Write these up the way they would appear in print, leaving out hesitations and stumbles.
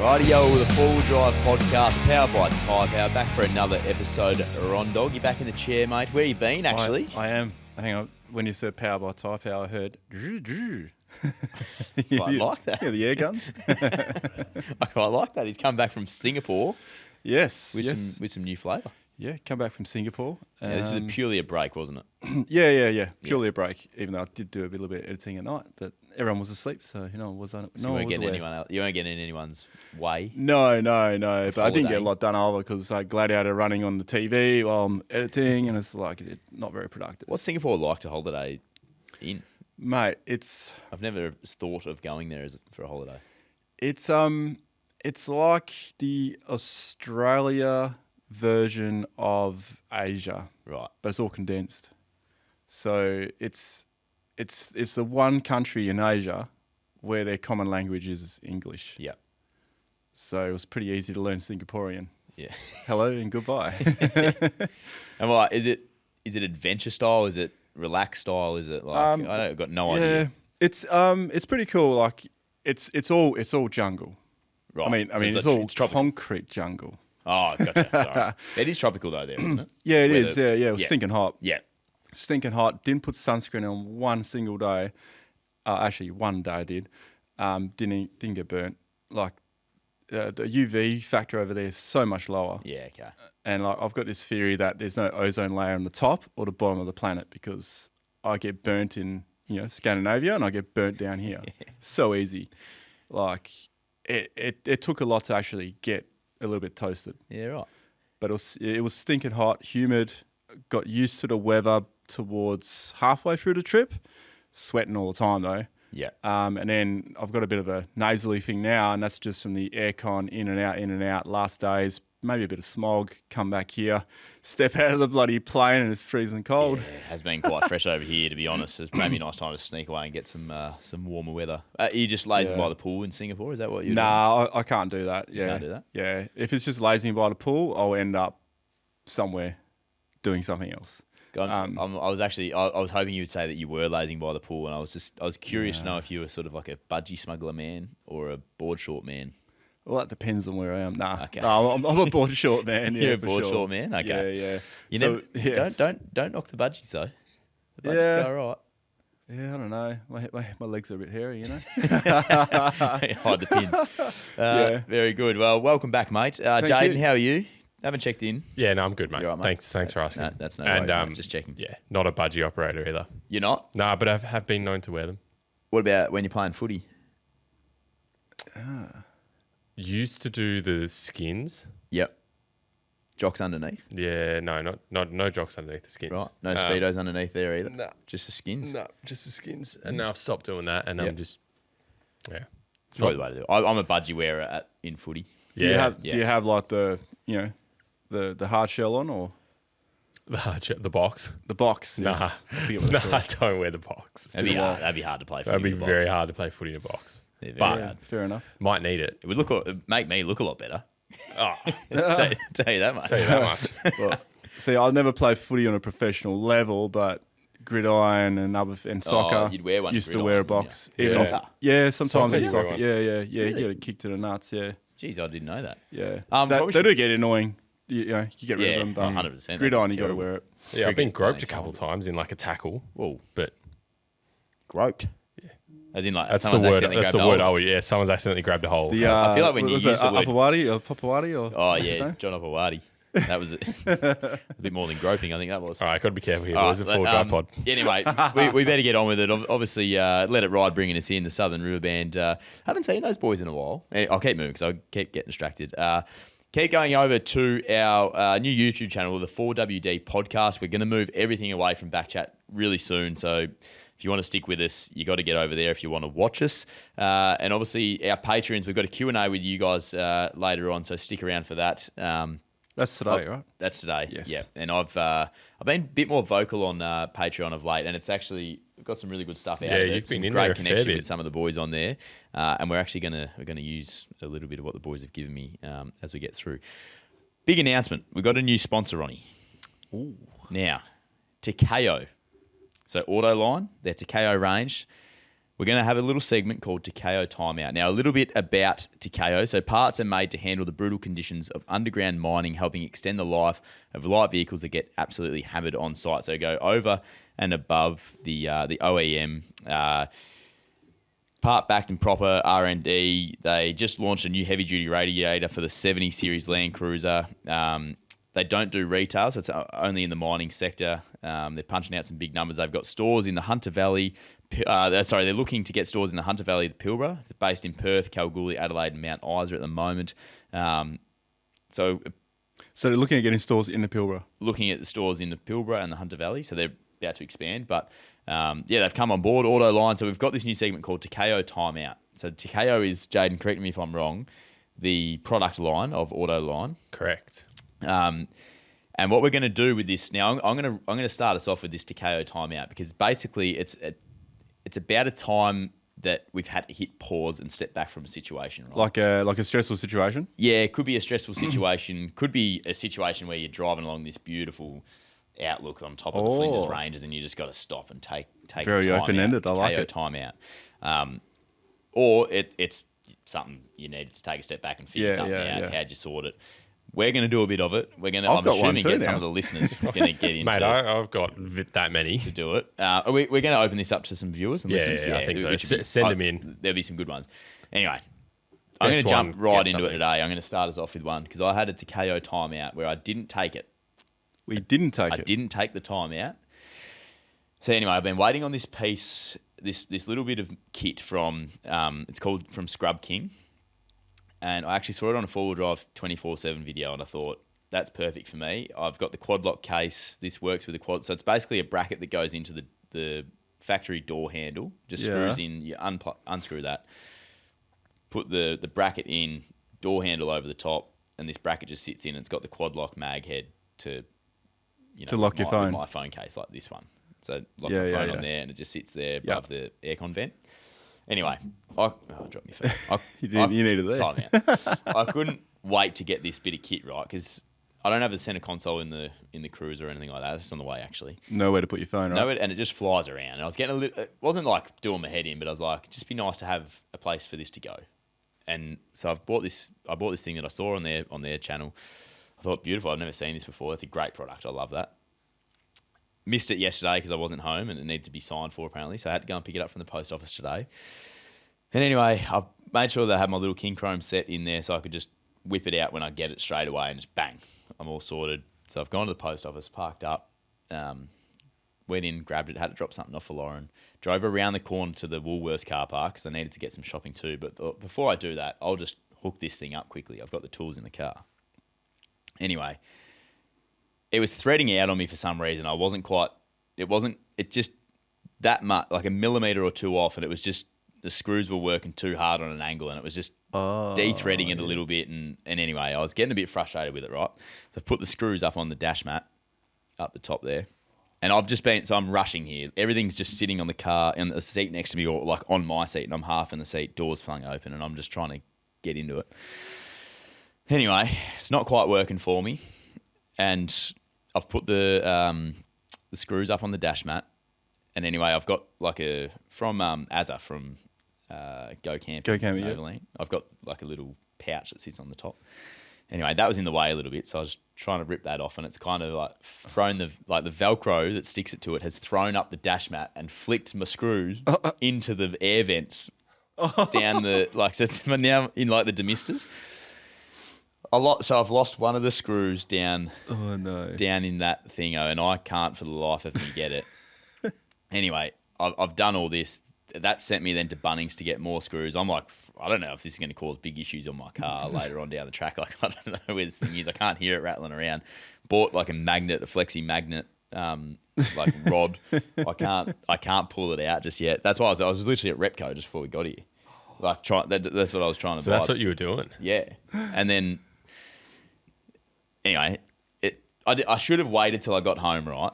Rightio, the Full Drive podcast, powered by Tyrepower, back for another episode. Ron Dog, you're back in the chair, mate. Where you been, actually? I am. Hang on. When you said powered by Tyrepower, I heard. I like that. Yeah, the air guns. I quite like that. He's come back from Singapore. Yes. With some new flavour. Yeah, come back from Singapore. Yeah, this is purely a break, wasn't it? Yeah. Purely a break. Even though I did do a little bit of editing at night, but everyone was asleep, so you You weren't getting in anyone's way. No. But I didn't get a lot done over because I Gladiator running on the TV while I'm editing, and it's like not very productive. What's Singapore like to holiday in? Mate, I've never thought of going there for a holiday. It's like the Australia version of Asia, Right? but it's all condensed. So it's the one country in Asia where their common language is English. Yeah. So it was pretty easy to learn Singaporean. Yeah. Hello and goodbye. And like, is it adventure style? Is it relaxed style? Is it like I've got no idea. It's pretty cool. Like it's all jungle. Right. I mean it's all concrete jungle. Oh, gotcha. Sorry. It is tropical though, there, isn't it? Yeah, it is. Yeah. It was stinking hot. Yeah. Stinking hot. Didn't put sunscreen on one single day. Actually, one day I did. Didn't get burnt. Like the UV factor over there is so much lower. Yeah. Okay. And like I've got this theory that there's no ozone layer on the top or the bottom of the planet because I get burnt in Scandinavia and I get burnt down here. So easy. Like it took a lot to actually get a little bit toasted. Yeah. Right. But it was stinking hot, humid. Got used to the weather towards halfway through the trip. Sweating all the time though. Yeah. And then I've got a bit of a nasally thing now, and that's just from the aircon in and out. Last days, maybe a bit of smog. Come back here, step out of the bloody plane, and it's freezing cold. Yeah, it has been quite fresh over here, to be honest. It's maybe a nice time to sneak away and get some warmer weather. Are you just lazing by the pool in Singapore? Is that what you're doing? Nah, I can't do that. Yeah. You can't do that? Yeah. If it's just lazing by the pool, I'll end up somewhere doing something else. I was hoping you would say that you were lazing by the pool, and I was curious to know if you were sort of like a budgie smuggler man or a board short man. Well, that depends on where I am. Nah, okay. No, I'm a board short man. Yeah, You're a board short man. Okay. Yeah. Don't knock the budgies though. The budgies Yeah. go all right. Yeah, I don't know. My legs are a bit hairy, Hide the pins. Very good. Well, welcome back, mate. Jaden, how are you? Haven't checked in. Yeah, no, I'm good, mate. You're right, mate. Thanks for asking. That's no worries, mate. Just checking. Yeah, not a budgie operator either. You're not? No, but I have been known to wear them. What about when you're playing footy? Used to do the skins. Yep. Jocks underneath? Yeah, no jocks underneath the skins. Right. No Speedos underneath there either? No. Just the skins? No, just the skins. And now I've stopped doing that, and I'm just, It's probably the way to do it. I'm a budgie wearer in footy. Do you have like the hard shell on or the box? the box? Nah, Yes. I don't wear the box. That'd be hard to play footy. That'd be in a very box. hard to play footy in a box. Yeah, very But hard. Fair enough. might need it. It would make me look a lot better. Oh, Tell you that much. tell you that much. Well, see, I'll never play footy on a professional level, but gridiron and soccer. You'd wear one. Used to gridiron, wear a wouldn't box. you? Even Soccer? Yeah, sometimes Soccer it's you soccer. wear one. Yeah. You Really? get a kick to the nuts. Yeah, Jeez, I didn't know that. yeah. Probably They do get annoying. You get rid of them, but 100%. gridiron, you got to Terrible. wear it. Yeah, I've been Cricket's groped the a couple same times in like a tackle. Whoa. But Groped? Yeah. As in like that's the someone's word. accidentally That's the grabbed word. a hold. Oh yeah, someone's accidentally grabbed a hole. I feel like when you was use it the word- Apawadi or Papawadi or Oh what's his yeah, name? John Opawadi. That was a bit more than groping, I think that was. All right, got to be careful here, All boys. right, A full dry pod. Anyway, we better get on with it. Obviously, Let It Ride bringing us in, the Southern River Band. Haven't seen those boys in a while. I'll keep moving because I keep getting distracted. Keep going over to our new YouTube channel, the 4WD podcast. We're going to move everything away from Backchat really soon. So if you want to stick with us, you got to get over there if you want to watch us. And obviously, our Patreons, we've got a Q&A with you guys later on, so stick around for that. That's today, right? That's today. Yes. Yeah. And I've been a bit more vocal on Patreon of late, and it's actually we've got some really good stuff out Yeah, of it. you've been Some in great there a fair connection bit. with some of the boys on there, and we're actually gonna use a little bit of what the boys have given me as we get through. Big announcement: we've got a new sponsor, Ronnie. Ooh. Now, Takeo. So Autoline, their Takeo range. we're going to have a little segment called Takeo Timeout. Now, a little bit about Takeo. So parts are made to handle the brutal conditions of underground mining, helping extend the life of light vehicles that get absolutely hammered on site. So go over and above the OEM. Part backed and proper R&D. They just launched a new heavy-duty radiator for the 70 Series Land Cruiser. They don't do retail, so it's only in the mining sector. They're punching out some big numbers. They've got stores in the Hunter Valley. They're looking to get stores in the Hunter Valley, the Pilbara. They're based in Perth, Kalgoorlie, Adelaide, and Mount Isa at the moment. So they're looking at getting stores in the Pilbara. Looking at the stores in the Pilbara and the Hunter Valley. So they're about to expand. But they've come on board, Autoline. So we've got this new segment called Takeo Timeout. So Takeo is, Jaden, correct me if I'm wrong, the product line of Autoline. Correct. And what we're going to do with this now, I'm going to start us off with this Takeo timeout, because basically it's about a time that we've had to hit pause and step back from a situation, right? Like a stressful situation. Yeah, it could be a stressful situation. Could be a situation where you're driving along this beautiful outlook on top of the Flinders Ranges, and you just got to stop and take very open-ended. I like Takeo it. timeout. Or it's something you needed to take a step back and figure something out. Yeah. How'd you sort it? We're going to do a bit of it. We're going to, I've I'm got one assuming, too get now. some of the listeners going to get into Mate, I've got that many. to do it. We're going to open this up to some viewers and listeners. I think so. which would be- Send them in. There'll be some good ones. Anyway, I'm going Best to jump one, right get into it something. today. I'm going to start us off with one because I had a Takeo timeout where I didn't take it. We didn't take I it. didn't take the time out. So anyway, I've been waiting on this piece, this little bit of kit from, it's called from Scrub King. And I actually saw it on a four-wheel drive 24/7 video, and I thought, that's perfect for me. I've got the quad lock case. This works with the quad. So it's basically a bracket that goes into the factory door handle. Just screws in, you unscrew that. Put the bracket in, door handle over the top, and this bracket just sits in. And it's got the quad lock mag head to lock your phone. My phone case like this one. So lock my phone on there, and it just sits there above the aircon vent. Anyway, I dropped my phone. You needed that. Time out. I couldn't wait to get this bit of kit right because I don't have the center console in the Cruiser or anything like that. It's on the way actually. Nowhere to put your phone, right? And it just flies around. And I was getting a little. It wasn't like doing my head in, but I was like, it'd just be nice to have a place for this to go. And so I bought this thing that I saw on their channel. I thought, beautiful. I've never seen this before. It's a great product. I love that. Missed it yesterday because I wasn't home and it needed to be signed for apparently. So I had to go and pick it up from the post office today. And anyway, I made sure that I had my little King Chrome set in there so I could just whip it out when I get it straight away and just bang, I'm all sorted. So I've gone to the post office, parked up, went in, grabbed it, had to drop something off for Lauren, drove around the corner to the Woolworths car park because I needed to get some shopping too. But before I do that, I'll just hook this thing up quickly. I've got the tools in the car. Anyway, it was threading out on me for some reason. It just that much, like a millimetre or two off, and it was just, the screws were working too hard on an angle, and it was just de-threading it a little bit. And anyway, I was getting a bit frustrated with it, right? So I've put the screws up on the dash mat, up the top there. And I'm rushing here. Everything's just sitting on the car, and the seat next to me, or like on my seat, and I'm half in the seat, doors flung open, and I'm just trying to get into it. Anyway, it's not quite working for me. And I've put the screws up on the dash mat. And anyway, I've got like from Azza, from Go Camping. Go Camping, yeah. Overlanding. I've got like a little pouch that sits on the top. Anyway, that was in the way a little bit, so I was trying to rip that off, and it's kind of like thrown the Velcro that sticks it to it has thrown up the dash mat and flicked my screws into the air vents down the so it's now in like the demisters. So I've lost one of the screws down. Oh no! Down in that thingo, and I can't for the life of me get it. Anyway, I've done all this. That sent me then to Bunnings to get more screws. I'm like, I don't know if this is going to cause big issues on my car later on down the track. Like, I don't know where this thing is. I can't hear it rattling around. Bought like a flexi magnet, like rod. I can't pull it out just yet. That's why I was literally at Repco just before we got here. Like, that's what I was trying to. So that's what you were doing. Yeah, and then anyway, I should have waited till I got home, right?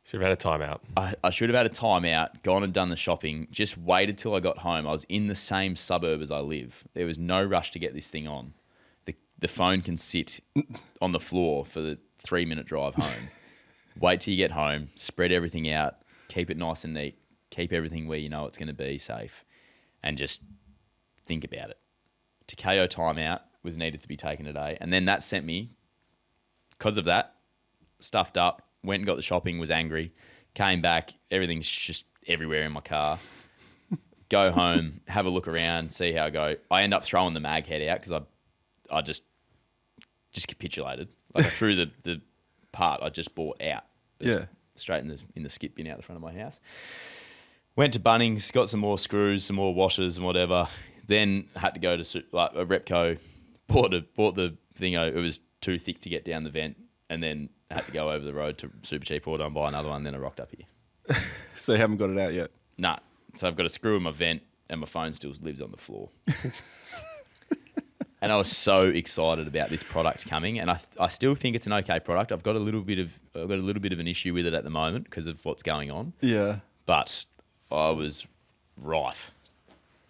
Should have had a timeout. I should have had a timeout, gone and done the shopping, just waited till I got home. I was in the same suburb as I live. There was no rush to get this thing on. The phone can sit on the floor for the 3-minute drive home. Wait till you get home, spread everything out, keep it nice and neat, keep everything where you know it's going to be safe, and just think about it. Takeo timeout was needed to be taken today, and then that sent me, because of that, stuffed up, went and got the shopping, was angry, came back, everything's just everywhere in my car. Go home, have a look around, see how I go. I end up throwing the mag head out because I just capitulated. Like I threw the part I just bought out. Yeah. Straight in the skip bin out the front of my house. Went to Bunnings, got some more screws, some more washers and whatever. Then had to go to a Repco, bought the thing. It was too thick to get down the vent, and then had to go over the road to Super Cheap Auto and buy another one. Then I rocked up here. So you haven't got it out yet? Nah. So I've got a screw in my vent, and my phone still lives on the floor. And I was so excited about this product coming, and I still think it's an okay product. I've got a little bit of an issue with it at the moment because of what's going on. Yeah. But I was rife,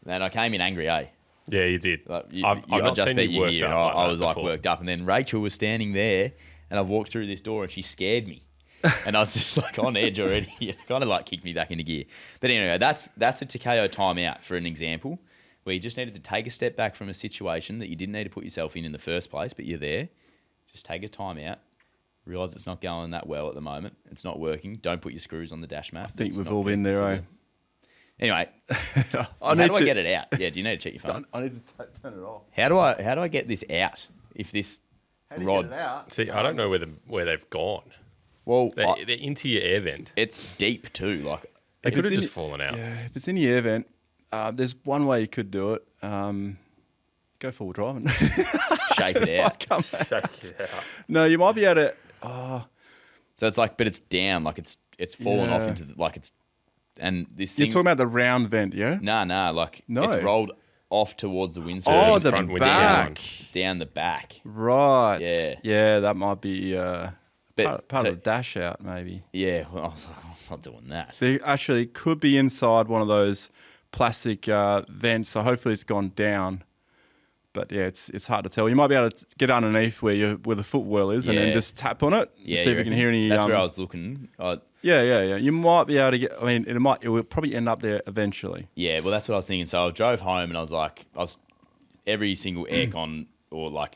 and I came in angry, eh? Yeah, you did. Like, I've not just seen bet you worked here. up. I was like before. worked up, and then Rachel was standing there, and I've walked through this door, and she scared me, and I was just like on edge already. It kind of like kicked me back into gear. But anyway, that's a Takeo timeout for an example, where you just needed to take a step back from a situation that you didn't need to put yourself in the first place, but you're there. Just take a time out. Realise it's not going that well at the moment. It's not working. Don't put your screws on the dash mat. I think we've all been there, eh? Anyway, how do I get it out? Yeah, do you need to check your phone? I need to turn it off. How do I get this out? If this rod, out? See, I don't know where they've gone. well, They're into your air vent. it's deep too. Like They could have it's in just fallen out. Yeah, if it's in the air vent, there's one way you could do it. Go forward driving. shake it out. Check it out. No, you might be able to. So it's like, but it's down. Like it's fallen off Yeah. into the, it's, and this You're thing. talking about the round vent, yeah? Nah. Like No. it's rolled off towards the windscreen. Oh, the the front window back. down the back. Right. Yeah. Yeah, that might be But part so- of the dash out, maybe. Yeah. Well, I was like, I'm not doing that. They actually could be inside one of those plastic vents, so hopefully it's gone down. But yeah, it's hard to tell. You might be able to get underneath where the footwell is, and then Yeah. just tap on it. Yeah. See if you reckon? can hear any. That's where I was looking. Yeah. You might be able to get. I mean, it will probably end up there eventually. Yeah, well, that's what I was thinking. So I drove home and I was every single aircon or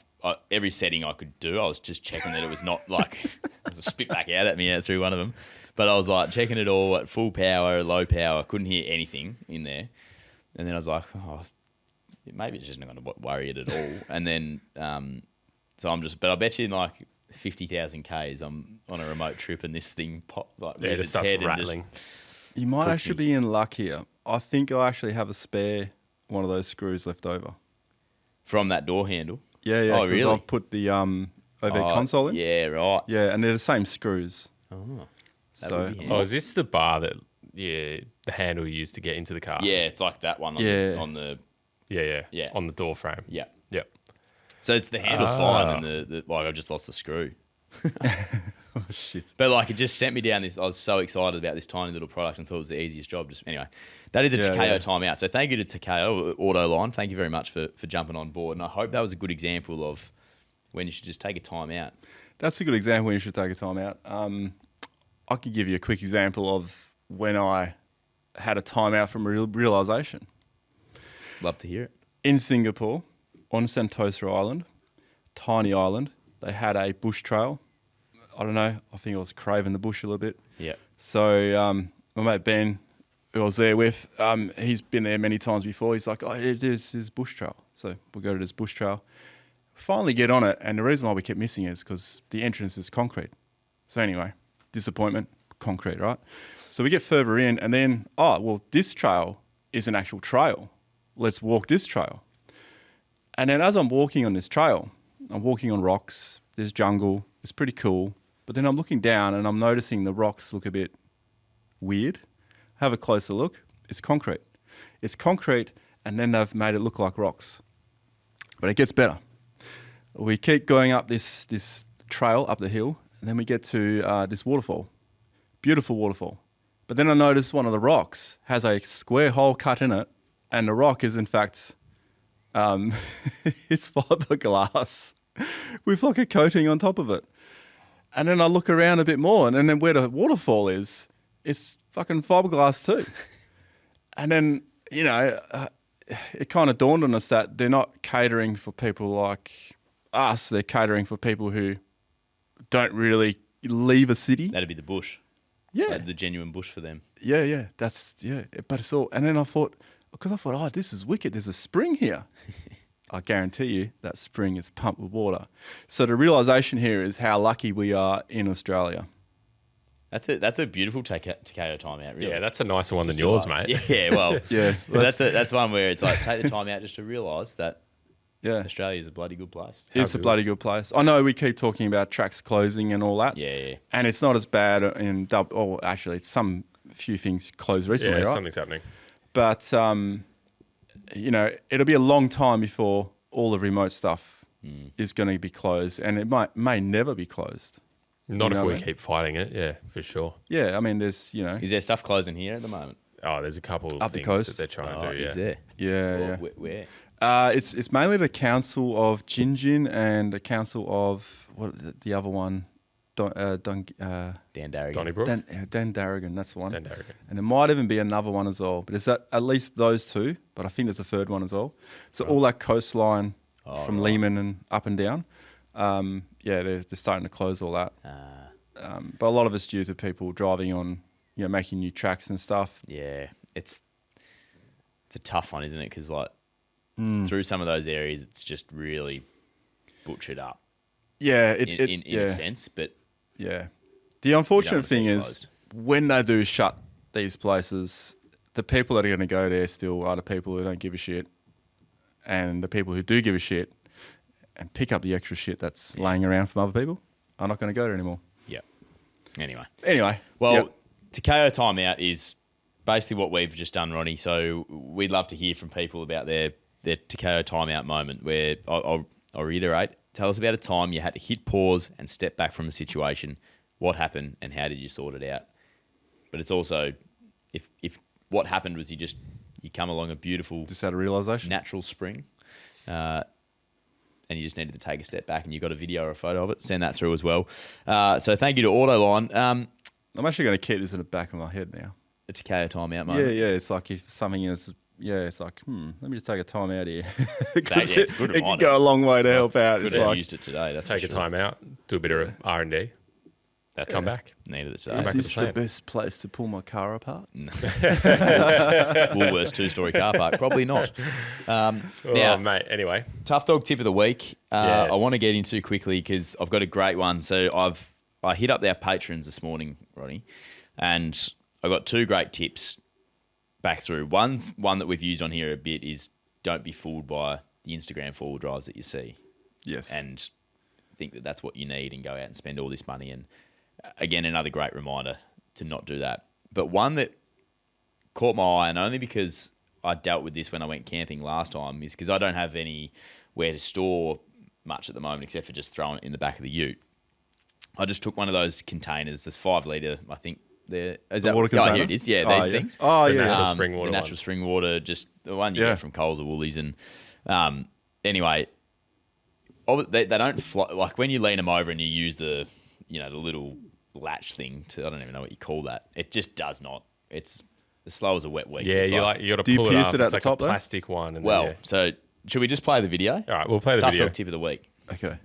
every setting I could do, I was just checking that it was not like it was spit back out at me through one of them. But I was like checking it all at full power, low power. Couldn't hear anything in there. And then I was like, maybe it's just not going to worry it at all. And then so but I bet you in like 50,000 Ks, I'm on a remote trip and this thing Yeah, it rears just its starts head and rattling. You might Could actually be. be in luck here. I think I actually have a spare one of those screws left over. from that door handle. Yeah. Oh, 'Cause really? I've put the overhead console in. Yeah, right. Yeah, and they're the same screws. Oh, that So- would be handy. Oh, is this the bar that the handle you used to get into the car? Yeah, it's like that one Yeah. on the Yeah. On the door frame. yeah. Yep. So it's the handle's fine, and the I just lost the screw. Oh shit. But like it just sent me down this. I was so excited about this tiny little product and thought it was the easiest job. Just anyway, that is a Yeah, Takeo yeah. timeout. So thank you to Takeo Autoline. Thank you very much for jumping on board. And I hope that was a good example of when you should just take a time out. That's a good example when you should take a time out. I could give you a quick example of when I had a time out from realization. Love to hear it. In Singapore, on Sentosa Island, tiny island, they had a bush trail. I don't know, I think I was craving the bush a little bit. Yeah. So my mate Ben, who I was there with, he's been there many times before. He's like, oh, there's this bush trail. So we'll go to this bush trail. Finally get on it, and the reason why we kept missing it is because the entrance is concrete. So anyway, disappointment, concrete, right? So we get further in, and then, this trail is an actual trail. Let's walk this trail. And then as I'm walking on this trail, I'm walking on rocks, there's jungle, it's pretty cool. But then I'm looking down and I'm noticing the rocks look a bit weird. Have a closer look, it's concrete. It's concrete, and then they've made it look like rocks. But it gets better. We keep going up this trail up the hill, and then we get to this waterfall. Beautiful waterfall. But then I notice one of the rocks has a square hole cut in it, and the rock is in fact, it's fiberglass with like a coating on top of it. And then I look around a bit more, and then where the waterfall is, it's fucking fiberglass too. And then, it kind of dawned on us that they're not catering for people like us. They're catering for people who don't really leave a city. That'd be the bush. Yeah. Like the genuine bush for them. Yeah. But it's all, and then I thought, oh, this is wicked. There's a spring here. I guarantee you that spring is pumped with water. So the realization here is how lucky we are in Australia. That's a beautiful Takeo timeout, really. Yeah, that's a nicer one than yours, mate. Yeah, well, Yeah, that's one where it's like take the time out just to realise that Yeah. Australia is a bloody good place. It's a bloody good place. I know we keep talking about tracks closing and all that. Yeah. And it's not as bad in actually, few things closed recently, Yeah, right? something's happening. But, it'll be a long time before all the remote stuff is going to be closed. And it may never be closed. Not You if know we what I mean? keep fighting it, yeah, for sure. Yeah, I mean, there's, Is there stuff closing here at the moment? Oh, there's a couple of Up the things coast? that they're trying to do, Is yeah. there? yeah. Where? It's mainly the council of Gingin and the council of, the other one? Dan Darrigan. Donnybrook? Dan Darrigan, that's the one. Dan Darrigan. And there might even be another one as well. But it's at least those two, but I think there's a third one as well. So all that coastline from Lehman and up and down, they're starting to close all that. But a lot of it's due to people driving on, making new tracks and stuff. Yeah, it's a tough one, isn't it? Because it's through some of those areas, it's just really butchered up. Yeah, in a sense, but yeah. The unfortunate thing is closed. when they do shut these places, the people that are going to go there still are the people who don't give a shit, and the people who do give a shit and pick up the extra shit that's laying around from other people are not going to go there anymore. Yeah. Anyway, Well, yep. Takeo timeout is basically what we've just done, Ronnie. So we'd love to hear from people about their Takeo timeout moment. Where I'll reiterate. Tell us about a time you had to hit pause and step back from a situation. What happened and how did you sort it out? But it's also, if what happened was you come along a beautiful, just had a realization, natural spring, and you just needed to take a step back and you got a video or a photo of it, send that through as well. So thank you to Autoline. I'm actually going to keep this in the back of my head now. A Takeo timeout moment. Yeah. It's like if something is. Yeah, it's like, let me just take a time out here. It's a good it reminder. can go a long way to help out. Could It's have like, used it today. That's Take for a sure. time out, do a bit of R&D, come back. Needed it today. is back to this the plan. the best place to pull my car apart? Woolworths 2-story car park. Probably not. Now, Mate, anyway. Tough Dog tip of the week. Yes. I want to get into quickly because I've got a great one. So I hit up our patrons this morning, Ronnie, and I got 2 great tips back through. One that we've used on here a bit is don't be fooled by the Instagram 4-wheel drives that you see. Yes. And think that that's what you need and go out and spend all this money. And again, another great reminder to not do that. But one that caught my eye, and only because I dealt with this when I went camping last time, is because I don't have anywhere to store much at the moment except for just throwing it in the back of the ute. I just took one of those containers, this 5 litre, I think. Is that water Oh, container? here it is. Yeah, these things. Oh, The yeah. natural spring water The natural one. spring water, just the one you Yeah. get from Coles or Woolies. And anyway, they don't fly. Like when you lean them over and you use the little latch thing I don't even know what you call that. It just does not. It's as slow as a wet week. Yeah, It's you got to Do you pull it pierce up. it at It's the like top, a though? plastic one. And Well, then, so should we just play the video? all right, we'll play the Tough video. Dog tip of the week. Okay.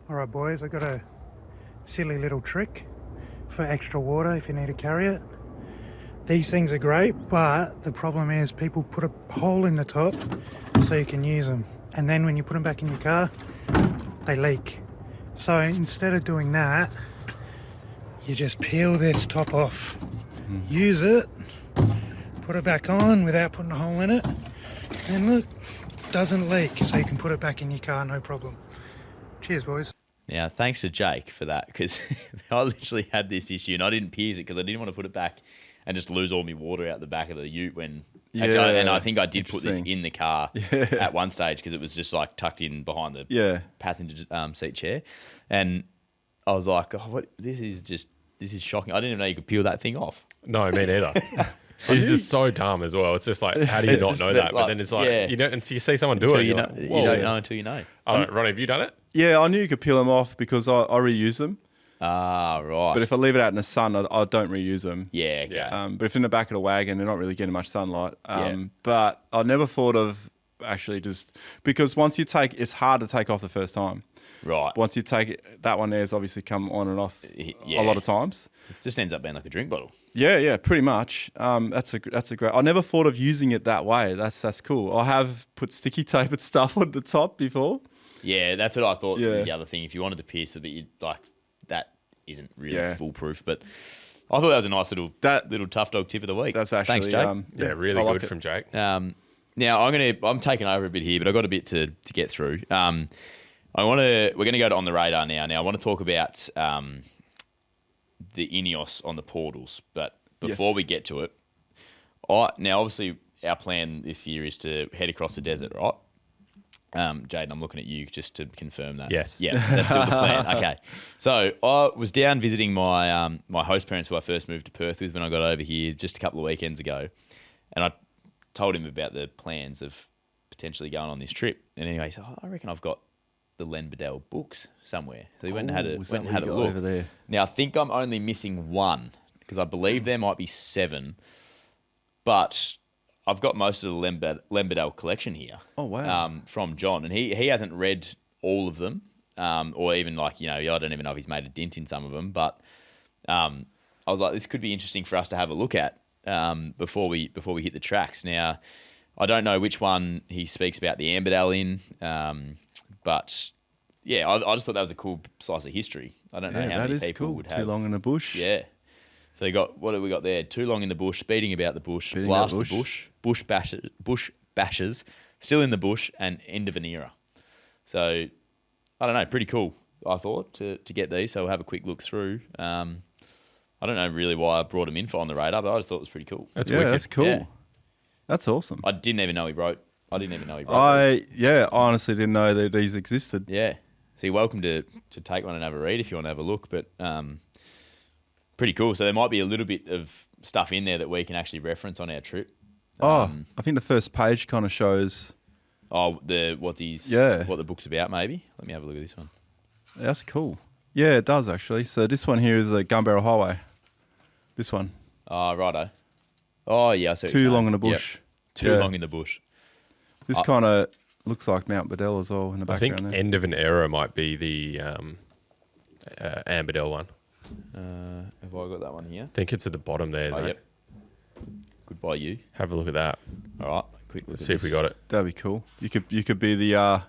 All right, boys, I got a silly little trick for extra water if you need to carry it. These things are great, but the problem is people put a hole in the top so you can use them. And then when you put them back in your car, they leak. So instead of doing that, you just peel this top off, use it, put it back on without putting a hole in it, and look, doesn't leak, so you can put it back in your car, no problem. Cheers, boys. Now, thanks to Jake for that, because I literally had this issue and I didn't pierce it because I didn't want to put it back and just lose all my water out the back of the ute when... Yeah, and I think I did put this interesting. in the car at one stage because it was just like tucked in behind the passenger seat chair. And I was like, this is shocking. I didn't even know you could peel that thing off. No, me neither. This is so dumb as well. It's just like, how do you It's not just know a bit that? But like- then it's like, yeah. you don't, until you see someone do Until it, you you're know, like, you whoa. don't know until you know. Oh, Ronnie, have you done it? Yeah, I knew you could peel them off because I reuse them. Ah, right. But if I leave it out in the sun, I don't reuse them. yeah, okay. Yeah. But if in the back of the wagon, they're not really getting much sunlight. Yeah. But I never thought of actually just because once you take, it's hard to take off the first time. Right. Once you take it, that one there's obviously come on and off Yeah. a lot of times. It just ends up being like a drink bottle. Yeah, pretty much. That's a great. I never thought of using it that way. That's cool. I have put sticky tape and stuff on the top before. Yeah, that's what I thought Yeah. was the other thing. If you wanted to pierce it, but you like that isn't really Yeah. foolproof. But I thought that was a nice little tough dog tip of the week. That's actually Thanks, Jake. Yeah, really I like good it. from Jake. Now I'm taking over a bit here, but I've got a bit to get through. We're gonna go to on the radar now. Now I want to talk about the INEOS on the portals, but before Yes. we get to it, now obviously our plan this year is to head across the desert, right? Jaden, I'm looking at you just to confirm that. Yes. Yeah, that's still the plan. Okay. So I was down visiting my my host parents who I first moved to Perth with when I got over here just a couple of weekends ago. And I told him about the plans of potentially going on this trip. And anyway, he said, I reckon I've got the Len Bedell books somewhere. So he went and had a, Oh, is that went and what had you a got look. over there? Now, I think I'm only missing one because I believe there might be 7. But I've got most of the Len Bedell collection here. Oh, wow. From John. And he hasn't read all of them or even like, I don't even know if he's made a dent in some of them. But I was like, this could be interesting for us to have a look at before we hit the tracks. Now, I don't know which one he speaks about the Amberdale in, but yeah, I just thought that was a cool slice of history. I don't know how that many is people cool. would have. Too long in the bush. Yeah. So you got, what have we got there? Too long in the bush, speeding about the bush, Speeding blast about the bush bashers, still in the bush, and end of an era. So I don't know, pretty cool. I thought to get these. So we'll have a quick look through. I don't know really why I brought him in for on the radar, but I just thought it was pretty cool. That's Yeah, wicked. that's cool. Yeah. That's awesome. I didn't even know he wrote. These. I honestly didn't know that these existed. Yeah. So you're welcome to take one and have a read if you want to have a look, but pretty cool. So there might be a little bit of stuff in there that we can actually reference on our trip. I think the first page kind of shows. What the book's about maybe. Let me have a look at this one. That's cool. Yeah, it does actually. So this one here is the Gun Barrel Highway. This one. Oh, righto. Oh, yeah. I see what Too you're long saying. in the bush. Yep. Too Yeah. long in the bush. This kind of looks like Mount Bedell as well in the I think background there. end of an era might be the Amberdale one. Have I got that one here? I think it's at the bottom there. Oh, mate. yep. Goodbye, you. Have a look at that. All right. Quick look Let's at see if we this. got it. That'd be cool. You could be the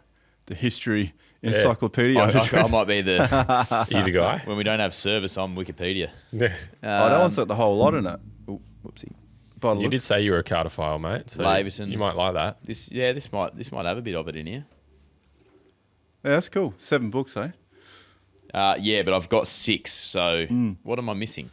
history encyclopedia. I might be the Either guy. when we don't have service on Wikipedia. Yeah. That one's got the whole lot in it. Oh, whoopsie. By the You did looks. say you were a cardophile, mate. So Laverton. you might like that. This might have a bit of it in here. Yeah, that's cool. 7 books, eh? Yeah, but I've got 6. So what am I missing?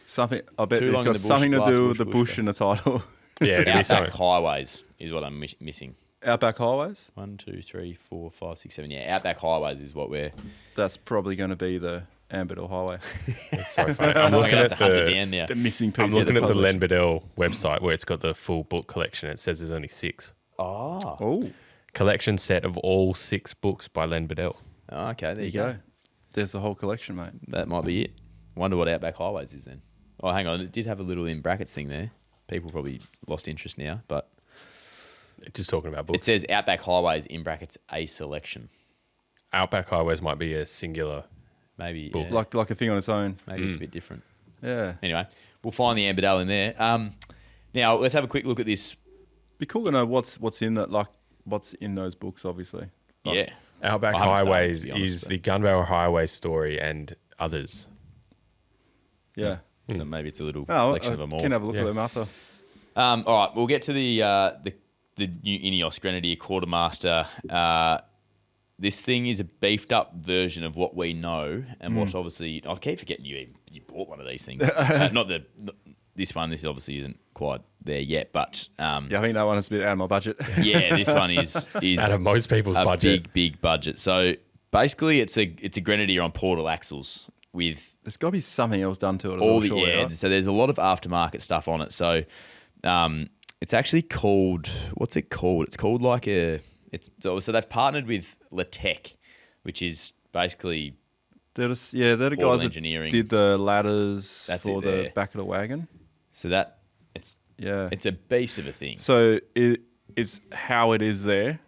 Something. I bet Too it's long in got the bush, something to blast do bush, with the bush, bush go. in the title. Yeah, it'd be Outback something. Highways is what I'm missing. Outback Highways. 1, 2, 3, 4, 5, 6, 7. Yeah, Outback Highways is what we're. That's probably going to be the Amberdale Highway. It's so funny. I'm I'm looking gonna have at to hunt it the. down now. The missing piece. I'm looking at the puzzle. Len Bedell website where it's got the full book collection. It says there's only 6. Oh. Oh, Collection set of all 6 books by Len Bedell. Okay, there there you you go. go. There's the whole collection, mate. That might be it. Wonder what Outback Highways is then. Oh, hang on. It did have a little in brackets thing there. People probably lost interest now, but Just talking about books. it says Outback Highways in brackets a selection. Outback Highways might be a singular. Maybe Book. yeah, Like a thing on its own. maybe it's a bit different. Yeah. Anyway, we'll find the Amberdale in there. Now let's have a quick look at this. Be cool to know what's in that, like what's in those books, obviously. Like, Yeah. Outback I haven't started, Highways to be honest, is so- the Gun Barrel Highway story and others. Yeah. So maybe it's a little Oh, selection I of them all. can have a look Yeah. at them after. All right, we'll get to the new INEOS Grenadier Quartermaster. This thing is a beefed up version of what we know, and what obviously I keep forgetting you bought one of these things. Not this one. This obviously isn't quite there yet, but Yeah, I think that one is a bit out of my budget. yeah, this one is Out of most people's a budget. big budget. So basically, it's a Grenadier on portal axles with There's got to be something else done to it. all I'm the sure, right? So there's a lot of aftermarket stuff on it. So it's actually called, what's it called? It's called like so they've partnered with Latec, which is basically They're the Portal guys that Engineering. did the ladders That's for it the there. back of the wagon. So that it's Yeah. it's a beast of a thing. So it's how it is there.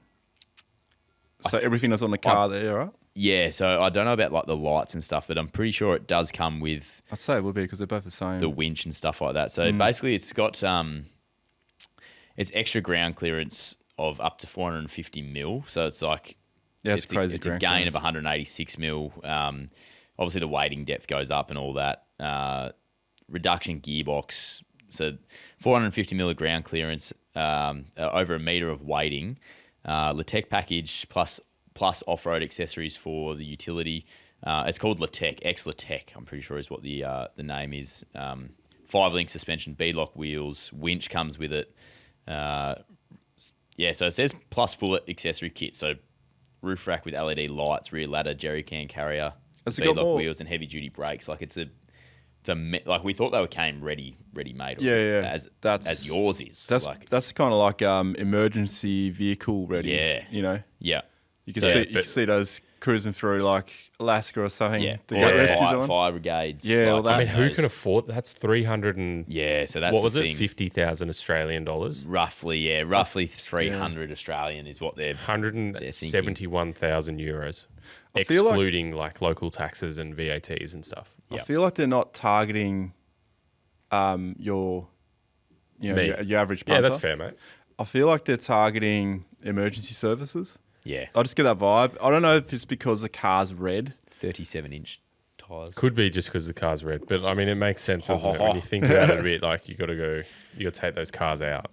So everything that's on the car there, right? Yeah, so I don't know about like the lights and stuff, but I'm pretty sure it does come with I'd say it would be because they're both the same. the winch and stuff like that. So basically, it's got it's extra ground clearance of up to 450 mil. So it's like It's crazy. It's a gain of 186 mil. Obviously, the weighting depth goes up and all that. Reduction gearbox. So 450 mil of ground clearance, over a meter of weighting. LaTeX package plus off-road accessories for the utility. It's called LaTeX, ex-LaTeX, I'm pretty sure is what the name is. 5-link suspension, beadlock wheels, winch comes with it. So it says plus full accessory kit. So roof rack with LED lights, rear ladder, jerry can carrier, Has it got beadlock more? wheels, and heavy-duty brakes. Like like we thought they came ready-made. Yeah. As yours is. That's kind of like emergency vehicle ready. Yeah. You know, Yeah. you can see those cruising through like Alaska or something. Yeah, to or get rescues on. fire brigades. Yeah, all that. I mean, who those- can afford that's 300 and Yeah, so that's what was the it? thing. 50,000 Australian dollars. Roughly 300 Australian is what they're 171,000 euros, I feel like- excluding like local taxes and VATs and stuff. I Yep. feel like they're not targeting your Me. your average punter. Yeah, that's fair, mate. I feel like they're targeting emergency services. Yeah, I just get that vibe. I don't know if it's because the car's red. 37-inch tires. Could be just because the car's red, but I mean, it makes sense, doesn't it? When you think about it a bit, like you got to take those cars out.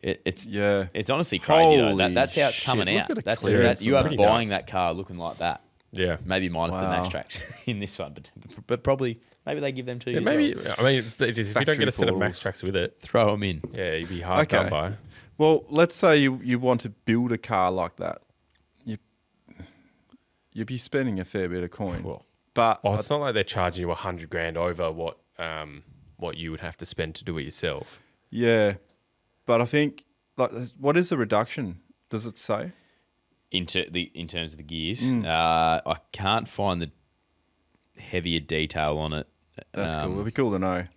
It's Yeah. It's honestly crazy though. Holy That's how it's shit, coming look out. at the That's clearance. you are Pretty buying nuts. that car looking like that. Yeah. Maybe minus the Wow. max tracks in this one, but probably maybe they give them to you. Yeah, as maybe, well. I mean, if you don't Factory get a set of max portals. tracks with it, Throw them in. yeah, you'd be hard done by. Well, let's say you want to build a car like that. You'd be spending a fair bit of coin. Well, But Oh, it's not like they're charging you $100,000 over what you would have to spend to do it yourself. yeah, but I think like what is the reduction? Does it say? in terms of the gears, Mm. I can't find the heavier detail on it. That's cool. It'd be cool to know.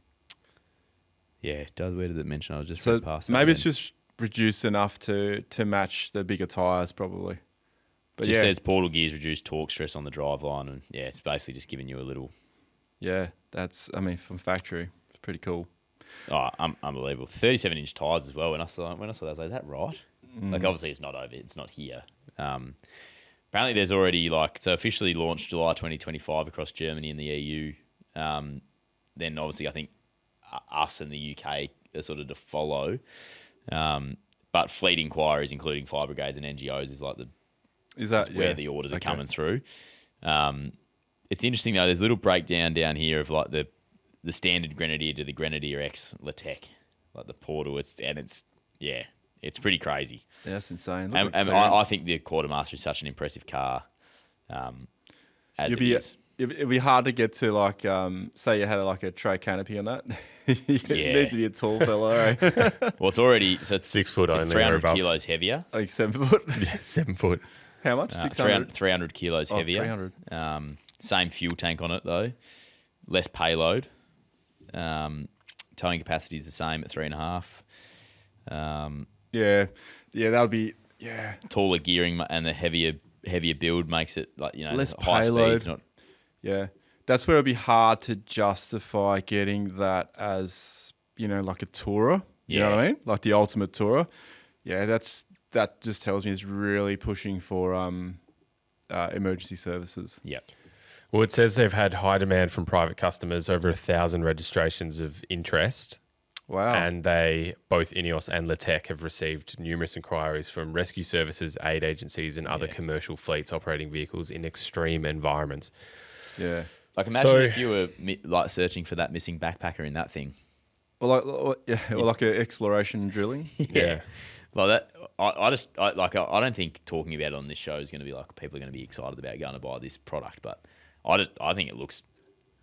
Yeah, it does. Where did it mention? I was just So read past. maybe that it's then. just reduced enough to match the bigger tires, probably. But Just yeah, says portal gears reduce torque stress on the driveline, and yeah, it's basically just giving you a little. yeah, that's from factory, it's pretty cool. Oh, unbelievable! 37-inch tires as well. When I saw that, I was like, "Is that right?" Like, obviously, it's not over. It's not here. Apparently, there's already officially launched July 2025 across Germany and the EU. Then obviously, I think us and the UK are sort of to follow. But fleet inquiries, including fire brigades and NGOs, is like Is that where the orders are Okay. coming through. It's interesting though. There's a little breakdown down here of like the standard Grenadier to the Grenadier X LaTeX, like the portal. It's pretty crazy. Yeah, that's insane. Look And at I clearance. think the Quartermaster is such an impressive car. As You'd it be, is. it'd be hard to get to like say you had like a tray canopy on that. You Yeah. need to be a tall fella. Eh? Well, it's already so it's 6 foot it's only or 300 above. kilos heavier. Like 7 foot. Yeah, 7 foot. How much? 600. 300 kilos Oh, heavier. 300. Same fuel tank on it though. Less payload. Towing capacity is the same at 3.5. Yeah, that would be Taller gearing and the heavier build makes it Less high payload. speeds. Not yeah. That's where it'd be hard to justify getting that as like a tourer. You know what I mean? Like the ultimate tourer. Yeah, that just tells me it's really pushing for emergency services. yeah. Well, it says they've had high demand from private customers, over 1,000 registrations of interest. Wow. And both INEOS and LaTeX have received numerous inquiries from rescue services, aid agencies, and other commercial fleets operating vehicles in extreme environments. Yeah. Like imagine So- if you were searching for that missing backpacker in that thing. Or like an exploration drilling. Yeah. Like that, I don't think talking about it on this show is going to be like people are going to be excited about going to buy this product, but I think it looks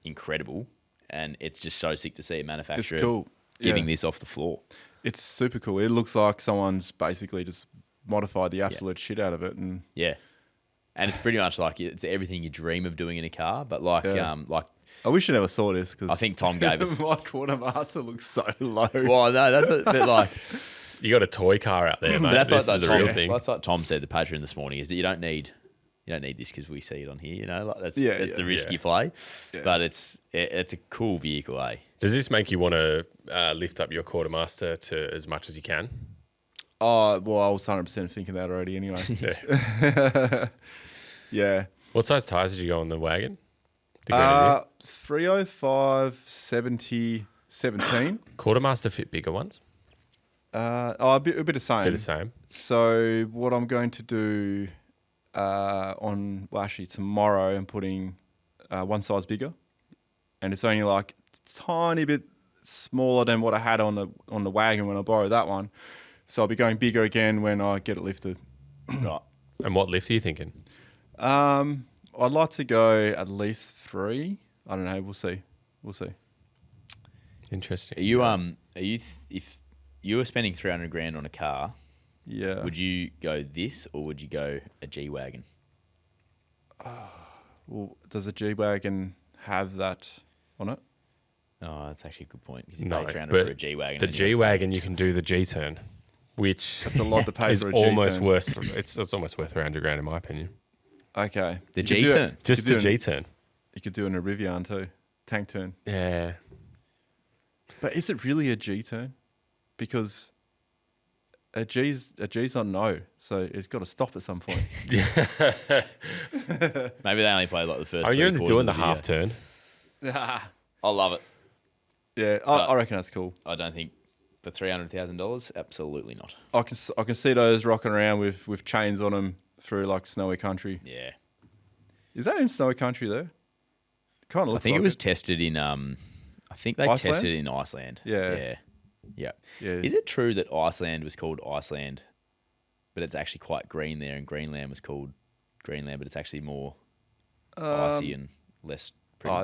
incredible, and it's just so sick to see a manufacturer cool. giving Yeah. this off the floor. It's super cool. It looks like someone's basically just modified the absolute shit out of it, and Yeah, And it's pretty much like it's everything you dream of doing in a car. But like I wish I never saw this because I think Tom gave us. my quartermaster looks so low. Well, no, that's a bit like. You got a toy car out there, mate. That's This like is the Tom, real thing. That's like Tom said the Patreon this morning is that you don't need this because we see it on here. You know, like that's the risk you play. Yeah. But it's a cool vehicle, eh? Does this make you want to lift up your quartermaster to as much as you can? Oh, well, I was 100% thinking that already anyway. Yeah. Yeah. What size tyres did you go on the wagon? The Grenadier? 305, 70, 17. Quartermaster fit bigger ones? A bit of the same. Bit the same. So what I'm going to do actually tomorrow, I'm putting one size bigger, and it's only like tiny bit smaller than what I had on the wagon when I borrowed that one. So I'll be going bigger again when I get it lifted. Right. And what lift are you thinking? I'd like to go at least 3. I don't know. We'll see. Interesting. If you were spending 300 grand on a car, Yeah. would you go this or would you go a G wagon? Well, does a G-Wagon have that on it? Oh, that's actually a good point because you No, pay 300 but for a G wagon. The G wagon, you can do the G turn, which It's a lot to pay is for a almost G-turn. worth. It's almost worth 300 grand in my opinion. Okay. The You could G do it- turn. Just you the could do G an- turn. You could do an Rivian too. Tank turn. Yeah. But is it really a G turn? Because a G's on no, so it's got to stop at some point. Maybe they only play like the first. Oh, you're three only quarters doing of the video. half turn. I love it. Yeah, I reckon that's cool. I don't think for $300,000, absolutely not. I can see those rocking around with chains on them through like snowy country. Yeah, Is that in snowy country though? Kind of I looks think like it was tested in. I think they Iceland? tested it in Iceland. Yeah. Yeah. Yeah. Is it true that Iceland was called Iceland, but it's actually quite green there, and Greenland was called Greenland, but it's actually more icy and less pretty?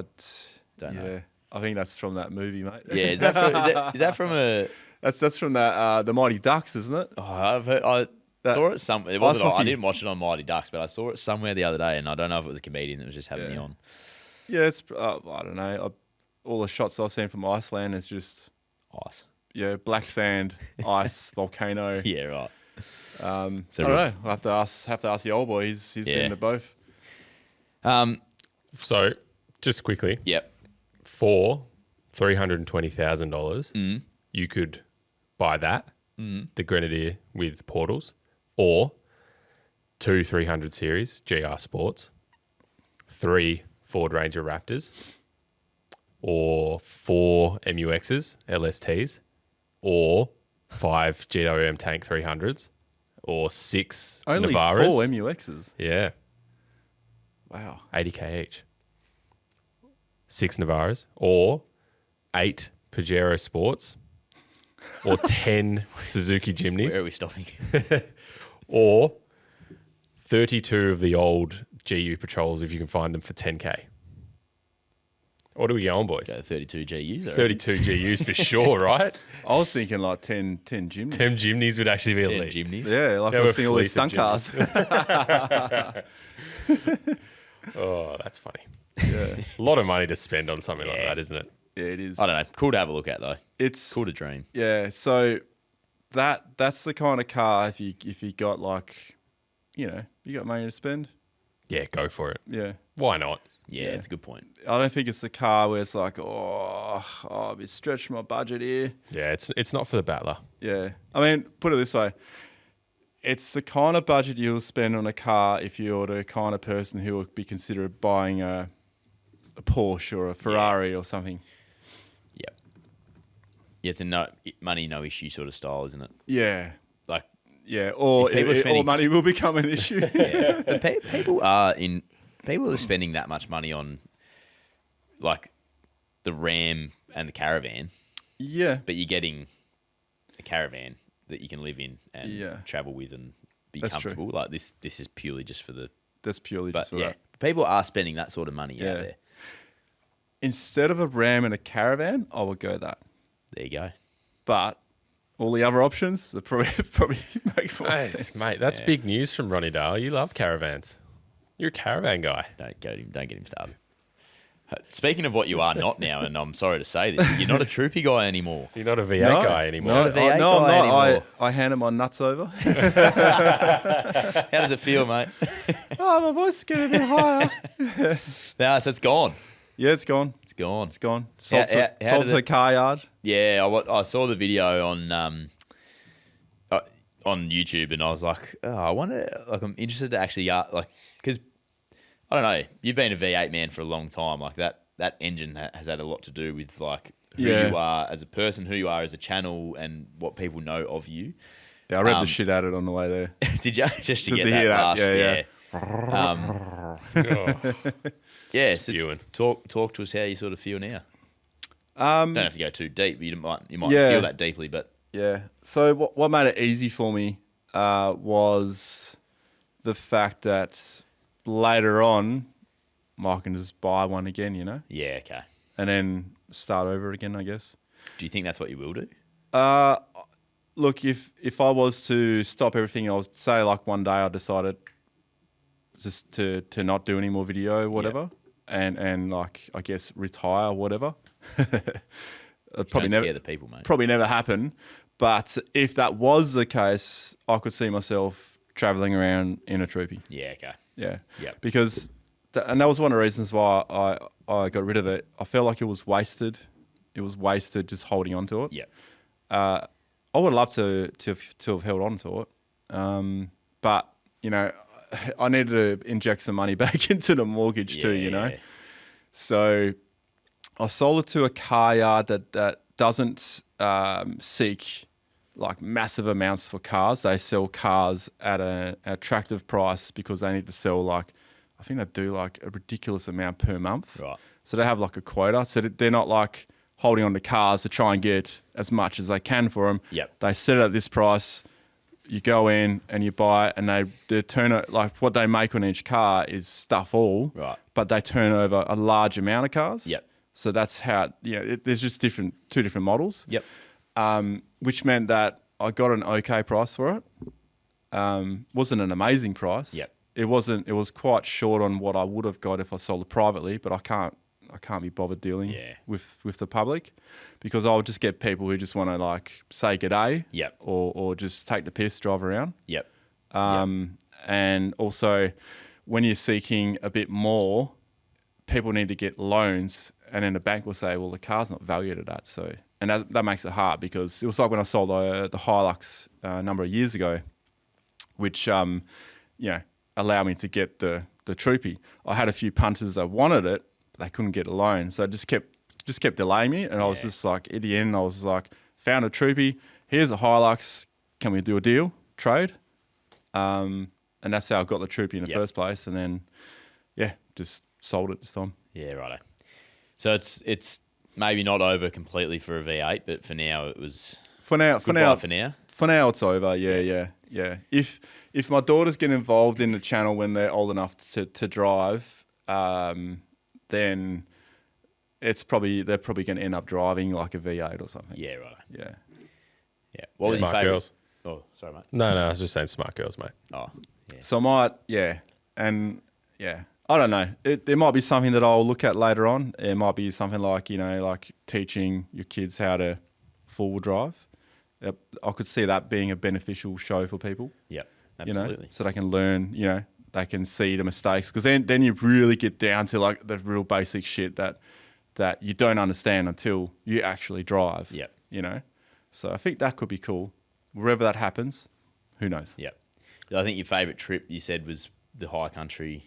Don't know. I think that's from that movie, mate. Yeah, is that from a? That's from that the Mighty Ducks, isn't it? Oh, I saw it somewhere. It wasn't. Ice I hockey. didn't watch it on Mighty Ducks, but I saw it somewhere the other day, and I don't know if it was a comedian that was just having me Yeah. on. Yeah, it's I don't know. All the shots I've seen from Iceland is just Ice. black sand, ice, volcano. Yeah, right. So I don't So know. I'll have to ask the old boy. He's been to both. So, just quickly, Yep. for $320,000, you could buy that, the Grenadier with portals, or 2 300 series GR Sports, 3 Ford Ranger Raptors, or 4 MUXs, LSTs, or 5 GWM Tank 300s, or 6 Only Navaras. 4 MUXs. Yeah, Wow. 80k each. 6 Navaras, or 8 Pajero Sports, or 10 Suzuki Jimneys, Where are we stopping? or 32 of the old GU Patrols if you can find them for 10k. What are we going, boys? Go 32 GUs. 32 GUs for sure, right? I was thinking like 10 Jimneys. 10 Jimneys would actually be 10 elite. Jimneys. Yeah, like Yeah, I we're was thinking all these fleet of stunt cars. Oh, that's funny. Yeah. A lot of money to spend on something like that, isn't it? Yeah, it is. I don't know. Cool to have a look at though. It's Cool to dream. Yeah, so that's the kind of car if you got like, you got money to spend. Yeah, go for it. Yeah. Why not? Yeah, it's a good point. I don't think it's the car where it's like, I've been stretching my budget here. Yeah, it's not for the battler. Yeah. I mean, put it this way. It's the kind of budget you'll spend on a car if you're the kind of person who would be considered buying a Porsche or a Ferrari or something. Yep. Yeah, it's a money, no issue sort of style, isn't it? Yeah. Like, Yeah. Or, If people are or spending- money will become an issue. yeah. But people are spending that much money on, like, the Ram and the Caravan, Yeah. but you're getting a caravan that you can live in and Yeah. travel with and be That's true. comfortable. Like this is purely just for the. That's purely But just for yeah, that. people are spending that sort of money out Yeah. there. Instead of a Ram and a Caravan, I would go that. There you go. But all the other options are probably make more Hey, sense. mate, that's Yeah. big news from Ronny Dale. You love caravans. You're a caravan guy. Don't get him started. Speaking of what you are not now, and I'm sorry to say this, you're not a Troopy guy anymore. You're not a V8 guy anymore. Not a V8 no, I'm guy not. anymore. I handed my nuts over. How does it feel, mate? Oh, my voice is getting a bit higher. No, so it's gone. Yeah, it's gone. It's gone. It's gone. Sold how to did the it- car yard. Yeah, I saw the video on YouTube, and I was like, oh, I wonder. Like, I'm interested to actually because I don't know. You've been a V8 man for a long time. Like that engine has had a lot to do with like who Yeah. you are as a person, who you are as a channel, and what people know of you. Yeah, I read the shit at it on the way there. Did you just to Just get to that hear that, last? yeah. Yeah. So Spewing. talk to us how you sort of feel now. Don't have to go too deep. You might Yeah. feel that deeply, but Yeah. So what made it easy for me was the fact that later on, I can just buy one again, you know, yeah, okay. and then start over again, I guess. Do you think that's what you will do? Look, if I was to stop everything, I would say like one day I decided just to not do any more video, whatever, and like I guess retire, whatever. It'd Don't scare the people, mate. probably never happen. But if that was the case, I could see myself traveling around in a Troopy. Yeah, okay. Yeah. Yep. Because, and that was one of the reasons why I got rid of it. I felt like it was wasted. It was wasted just holding on to it. Yep. I would love to have held on to it. But, you know, I needed to inject some money back into the mortgage too, you know. Yeah. So I sold it to a car yard that doesn't seek like massive amounts for cars. They sell cars at an attractive price because they need to sell like, I think they do like a ridiculous amount per month. Right. So they have like a quota. So they're not like holding on to cars to try and get as much as they can for them. Yep. They set it at this price. You go in and you buy it, and they turn it like what they make on each car is stuff all. Right. But they turn over a large amount of cars. Yep. So that's how, there's just two different models. Yep. Which meant that I got an okay price for it. Wasn't an amazing price. Yep. It was quite short on what I would have got if I sold it privately, but I can't be bothered dealing with the public because I'll just get people who just want to like say g'day. Yep. Or just take the piss, drive around. Yep. And also when you're seeking a bit more, people need to get loans, and then the bank will say, well, the car's not valued at that. So, and that makes it hard because it was like when I sold the Hilux a number of years ago, which, allowed me to get the Troopy. I had a few punters that wanted it, but they couldn't get a loan. So it just kept delaying me. And I was just like, at the end, I was like, found a Troopy. Here's a Hilux. Can we do a deal? Trade? And that's how I got the Troopy in the first place. And then, just sold it this time. Yeah, righto. So it's maybe not over completely for a V8, but for now it was For now, For now, it's over. Yeah. If my daughters get involved in the channel when they're old enough to drive, then they're probably going to end up driving like a V8 or something. Yeah, right. Yeah. Yeah. What was Smart your favourite? girls. Oh, sorry, mate. No, I was just saying smart girls, mate. Oh, yeah. So I might, I don't know. There might be something that I'll look at later on. It might be something like, like teaching your kids how to four-wheel drive. I could see that being a beneficial show for people. Yep, absolutely. So they can learn, they can see the mistakes. Because then you really get down to like the real basic shit that you don't understand until you actually drive. Yep. So I think that could be cool. Wherever that happens, who knows? Yep. I think your favourite trip you said was the high country.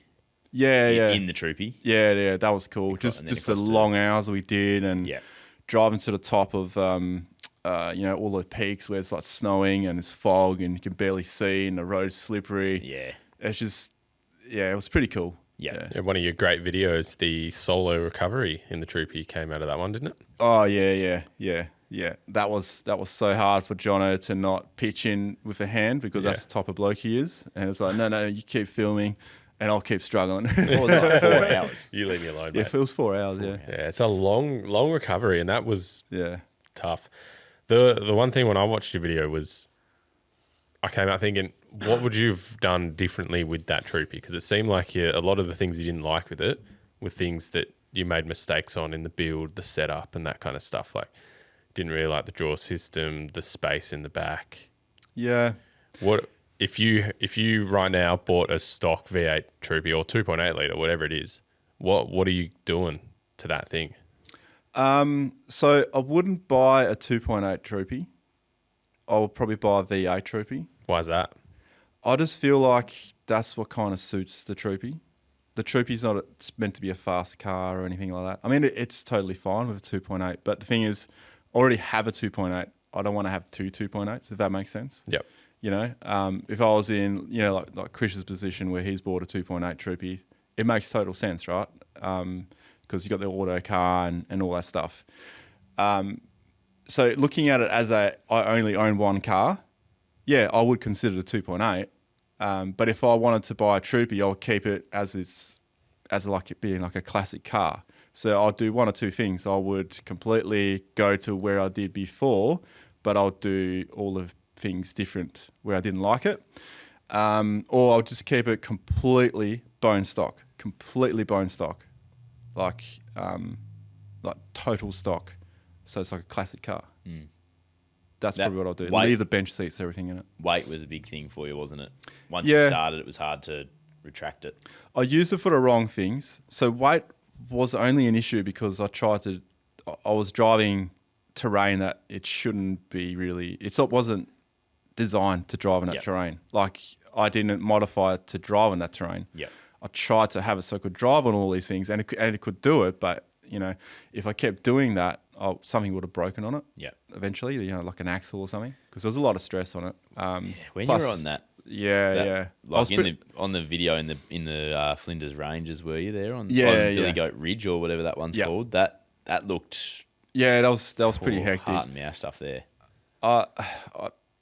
Yeah. In the Troopy. Yeah, that was cool. and then Just the across to- long hours we did, and Yep. driving to the top of all the peaks where it's like snowing and it's fog and you can barely see and the road's slippery. Yeah. It's just it was pretty cool. Yep. Yeah, one of your great videos, the solo recovery in the Troopy, came out of that one, didn't it? Oh yeah. That was so hard for Jono to not pitch in with a hand because that's the type of bloke he is, and it's like no, you keep filming. And I'll keep struggling. What was it, like 4 hours? You leave me alone, Yeah, mate. it feels 4 hours. Yeah. Yeah, it's a long recovery, and that was Yeah. tough. The one thing when I watched your video was I came out thinking, what would you have done differently with that Troopy? Because it seemed like a lot of the things you didn't like with it were things that you made mistakes on in the build, the setup, and that kind of stuff. Like, didn't really like the draw system, the space in the back. Yeah. What if you right now bought a stock V8 Troopy or 2.8 litre, whatever it is? What are you doing to that thing? So I wouldn't buy a 2.8 Troopy. I would probably buy a V8 Troopy. Why is that? I just feel like that's what kind of suits the Troopy. The Troopy's not meant to be a fast car or anything like that. I mean, it's totally fine with a 2.8, but the thing is, I already have a 2.8. I don't want to have two 2.8s, if that makes sense. Yep. You know, if I was in, you know, like Chris's position where he's bought a 2.8 Troopy, it makes total sense, right? Because you got the auto car and all that stuff. So looking at it as I only own one car, yeah, I would consider it a 2.8. But if I wanted to buy a Troopy, I would keep it as like it being like a classic car. So I'll do one or two things. I would completely go to where I did before, but I'll do all the things different where I didn't like it. Or I'll just keep it completely bone stock, like total stock. So it's like a classic car. That's probably what I'll do. Leave the bench seats, everything in it. Weight was a big thing for you, wasn't it? Once Yeah. you started, it was hard to retract it. I used it for the wrong things. So weight was only an issue because I was driving terrain that it shouldn't be really, it wasn't designed to drive in that terrain. Like I didn't modify it to drive in that terrain. Yep. I tried to have it so it could drive on all these things and it could do it. But, you know, if I kept doing that, something would have broken on it. Yeah. Eventually, you know, like an axle or something, because there was a lot of stress on it. When plus- you were on that, yeah. like on the video in the Flinders Ranges, were you there on Yeah. Billy Goat Ridge or whatever that one's called? That looked Yeah, that was pretty hectic. heart and mouth stuff there.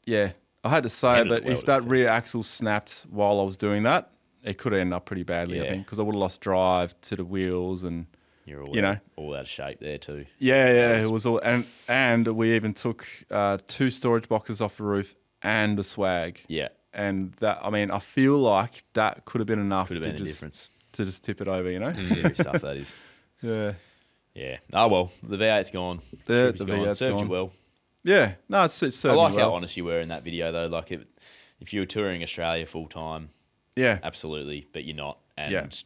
Yeah, I had to say, Handled but it well, if to that be fair. rear axle snapped while I was doing that, it could have ended up pretty badly, I Yeah. think, because I would have lost drive to the wheels and You're you know. all out of shape there too. yeah, it was all and we even took 2 storage boxes off the roof and the swag. Yeah, And that, I mean, I feel like that could have been enough could have been to the just difference. to just tip it over, you know. Serious stuff that is. Yeah, Yeah. Oh well, the V8's gone. The Troopy's V8's served you gone. well. yeah. No, it's I served like me well. how honest you were in that video though. Like if you were touring Australia full time, Yeah, absolutely, but you're not. And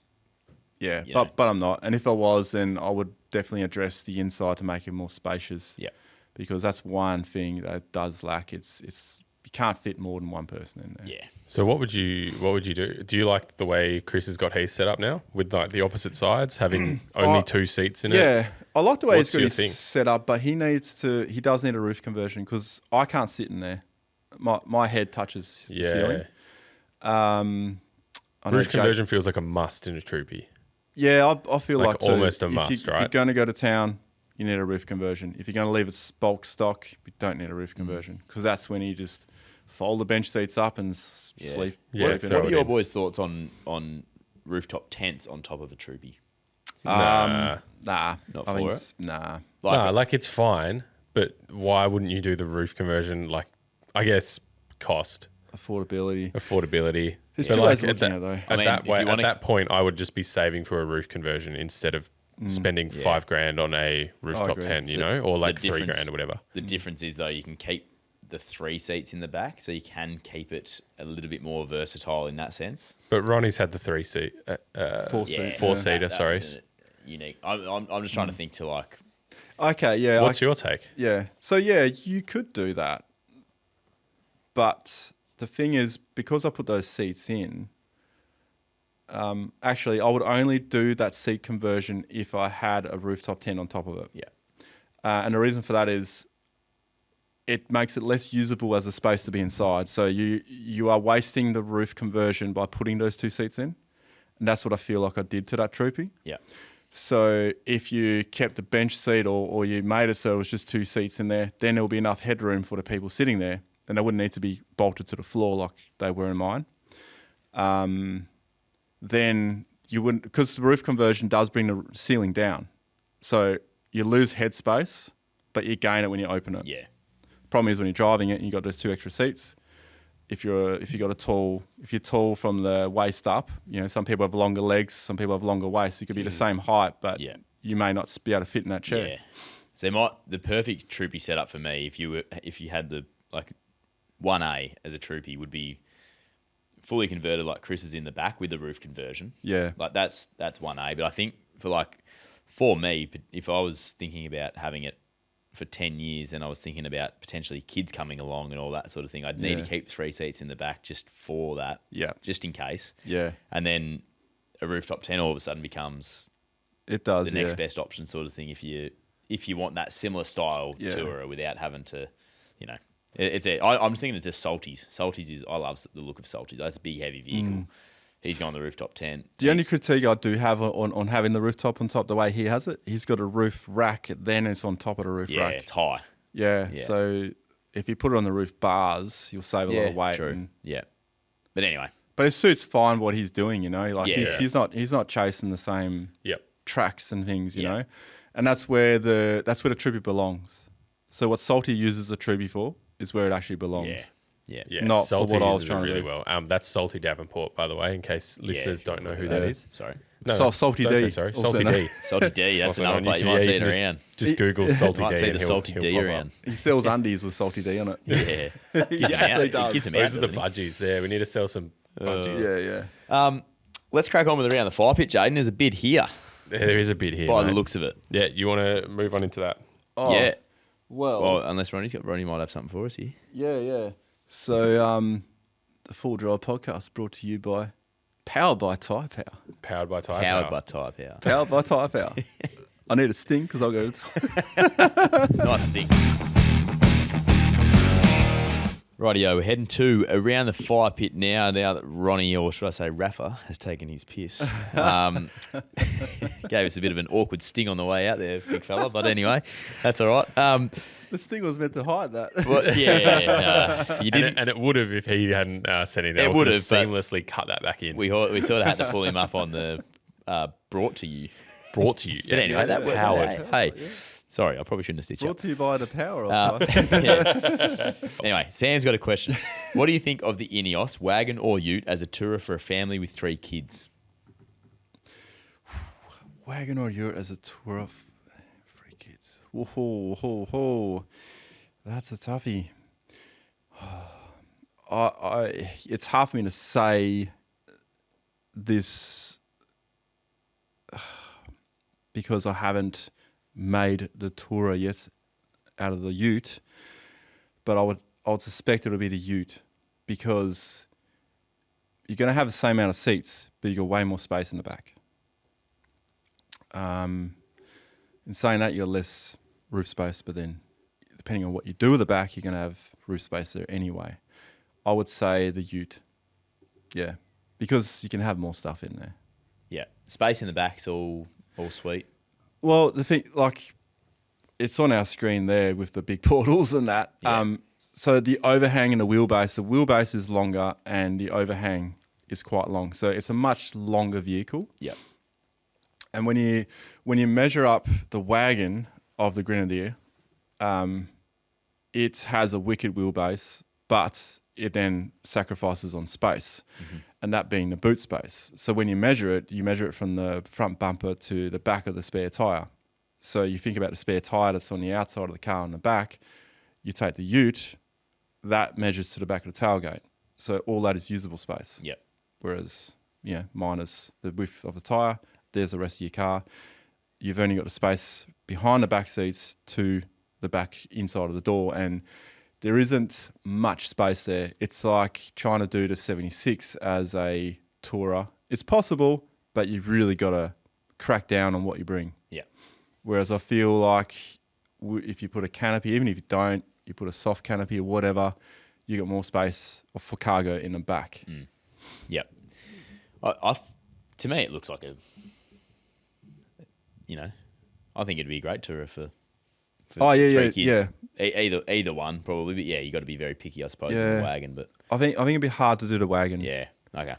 yeah, you know. but I'm not. And if I was, then I would definitely address the inside to make it more spacious. Yeah. Because that's one thing that does lack. It's you can't fit more than one person in there. Yeah. So what would you do? Do you like the way Chris has got his set up now with like the opposite sides, having only 2 seats in it? Yeah, I like the way What's he's got your his thing? set up, but he does need a roof conversion because I can't sit in there. My head touches the ceiling. I know Roof Jake- conversion feels like a must in a Troopy. Yeah, I feel Like like too. almost a If must, If you're right? going to go to town, you need a roof conversion. If you're going to leave it bulk stock, you don't need a roof conversion because that's when you just fold the bench seats up and sleep. Yeah, sleep in throw it. What are it your in. boys' thoughts on rooftop tents on top of a Troopy? Nah, Not I think for it's- nah. Like it's fine, but why wouldn't you do the roof conversion? Like, I guess cost, Affordability. affordability. There's But two like ways of at looking that, at it, though. at I mean, that if way, you at wanna- that point, I would just be saving for a roof conversion instead of spending $5,000 on a rooftop agree. tent, you So- know, or so like the $3,000 or whatever. The difference is though you can keep the 3 seats in the back, so you can keep it a little bit more versatile in that sense. But Ronnie's had the 3-seat, 4-seat. four-seater, that sorry. was unique. I'm just trying to think to like. Okay, yeah. What's your take? Yeah. So yeah, you could do that. But the thing is, because I put those seats in, actually I would only do that seat conversion if I had a rooftop tent on top of it. Yeah. And the reason for that is it makes it less usable as a space to be inside. So you are wasting the roof conversion by putting those 2 seats in. And that's what I feel like I did to that Troopy. Yeah. So if you kept a bench seat or you made it so it was just 2 seats in there, then there will be enough headroom for the people sitting there. And they wouldn't need to be bolted to the floor like they were in mine. Then you wouldn't, because the roof conversion does bring the ceiling down. So you lose headspace, but you gain it when you open it. Yeah. Problem is when you're driving it and you've got those 2 extra seats, if you're tall from the waist up, some people have longer legs, some people have longer waists. You could be the same height, but you may not be able to fit in that chair. Yeah. So the perfect Troopy setup for me, if you had the 1A as a Troopy, would be fully converted like Chris is in the back with the roof conversion. Yeah. Like that's 1A. But I think for me, if I was thinking about having it for 10 years and I was thinking about potentially kids coming along and all that sort of thing, I'd need to keep 3 seats in the back just for that. Yeah. Just in case. Yeah. And then a rooftop 10 all of a sudden becomes the next best option sort of thing if you want that similar style tourer without having to, I'm just thinking it's just Salties. Salties I love the look of Salties. That's a big heavy vehicle. He's gone the rooftop 10. The only critique I do have on having the rooftop on top the way he has it, he's got a roof rack, then it's on top of the roof rack. Yeah, it's high. Yeah, so if you put it on the roof bars, you'll save a lot of weight. True. But anyway. But it suits fine what he's doing, Like he's not chasing the same tracks and things, you know. And that's where the Troopy belongs. So what Salty uses the Troopy for is where it actually belongs. Yeah, not Salty for what I was uses it trying to really do. well. That's Salty Davenport, by the way, in case listeners don't know who that is. Sorry. No, Salty don't D. say sorry. Also Salty known. D. Salty D, that's Also another known. plate. You might see it can around. Just Google Salty Might D see and the he'll Salty pop D up. around. He sells undies with Salty D on it. Yeah. Gives them out. he does. He gives them Those out, are the doesn't he? budgies there. We need to sell some budgies. Yeah. Let's crack on with around the fire pit, Jaden. There's a bid here There is a bit here, by mate. the looks of it. Yeah, you want to move on into that? Oh, Yeah. Well, Unless Ronnie might have something for us here. yeah. So, the Full Drive podcast brought to you by, powered by Tyrepower. Powered by Tyrepower. Powered by Tyrepower. Powered by Tyrepower. I need a sting because I'll go. Nice stink. Rightio, we're heading to around the fire pit now that Ronnie, or should I say Rafa, has taken his piss. Gave us a bit of an awkward sting on the way out there, big fella. But anyway, that's all right. The sting was meant to hide that. Well, you didn't. And it would have if he hadn't said anything. It would have seamlessly cut that back in. We sort of had to pull him up on the brought to you. Brought to you. But anyway, that worked. Powered. Hey, sorry, I probably shouldn't have stitched Brought up. to you by the power of Tyre. Anyway, Sam's got a question. What do you think of the INEOS wagon or ute as a tourer for a family with 3 kids? Wagon or ute as a tour of 3 kids. Whoa. That's a toughie. It's hard for me to say this because I haven't made the tourer yet out of the ute, but I would suspect it'll be the ute because you're going to have the same amount of seats, but you got way more space in the back. In saying that, you got less roof space, but then depending on what you do with the back, you're going to have roof space there anyway. I would say the ute, yeah, because you can have more stuff in there. Yeah, space in the back's all sweet. Well, the thing, like, it's on our screen there with the big portals and that. Yeah. So the overhang and the wheelbase is longer and the overhang is quite long. So it's a much longer vehicle. Yep. And when you measure up the wagon of the Grenadier, it has a wicked wheelbase, but it then sacrifices on space, and that being the boot space. So when you measure it from the front bumper to the back of the spare tyre. So you think about the spare tyre that's on the outside of the car on the back, you take the ute, that measures to the back of the tailgate. So all that is usable space. Yep. Whereas, mine is the width of the tyre, there's the rest of your car. You've only got the space behind the back seats to the back inside of the door, and there isn't much space there. It's like trying to do the 76 as a tourer. It's possible, but you've really got to crack down on what you bring. Yeah. Whereas I feel like if you put a canopy, even if you don't, you put a soft canopy or whatever, you got more space for cargo in the back. Yep. To me, it looks like I think it'd be a great tourer for three kids. Either one probably, but you got to be very picky, I suppose, in the wagon. But I think it'd be hard to do the wagon. yeah, okay,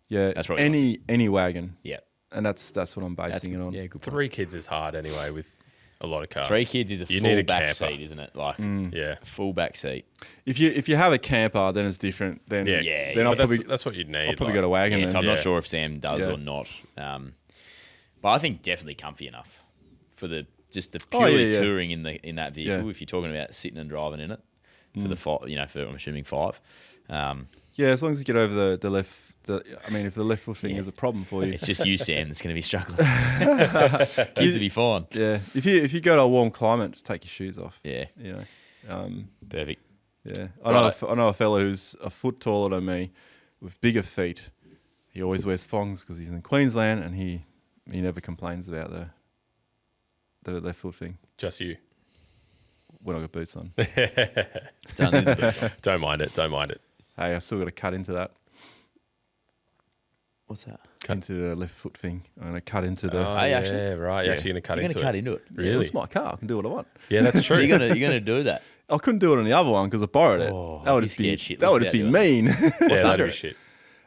Yeah, That's probably any wagon. yeah, And that's what I'm basing it on. yeah, good point. 3 kids is hard anyway with a lot of cars. 3 kids is a You full need a back camper. seat, isn't it? Like Yeah. full back seat. If you have a camper, then it's different. Then Yeah. then I'll But probably that's what you'd need. I'll probably got a wagon. Yeah, so then. I'm not Yeah. sure if Sam does Yeah. or not. But I think definitely comfy enough for the Oh, purely yeah. touring in that vehicle. Yeah. If you're talking about sitting and driving in it for the for I'm assuming 5. Yeah, as long as you get over the left. If the left foot thing is a problem for you, It's just you, Sam, that's going to be struggling. Kids will be fine. yeah. If you go to a warm climate, just take your shoes off. Yeah, You know. perfect. Yeah. Right. I know a fella who's a foot taller than me, with bigger feet. He always wears thongs because he's in Queensland, and he never complains about the left foot thing Just you. when I got boots on. It's only the boots on. Don't mind it. Don't mind it. Hey, I still got to cut into that. What's that? Into the left foot thing. I'm going to cut into the. Oh, Are you yeah, actually? right. You're actually going to cut You're into going to cut it. into it. Yeah, Really? it's my car. I can do what I want. Yeah, that's true. You're gonna do that. I couldn't do it on the other one because I borrowed it. Oh, that would I'd just be be scared that would shitless just be about mean. yeah, under that'd be it? shit.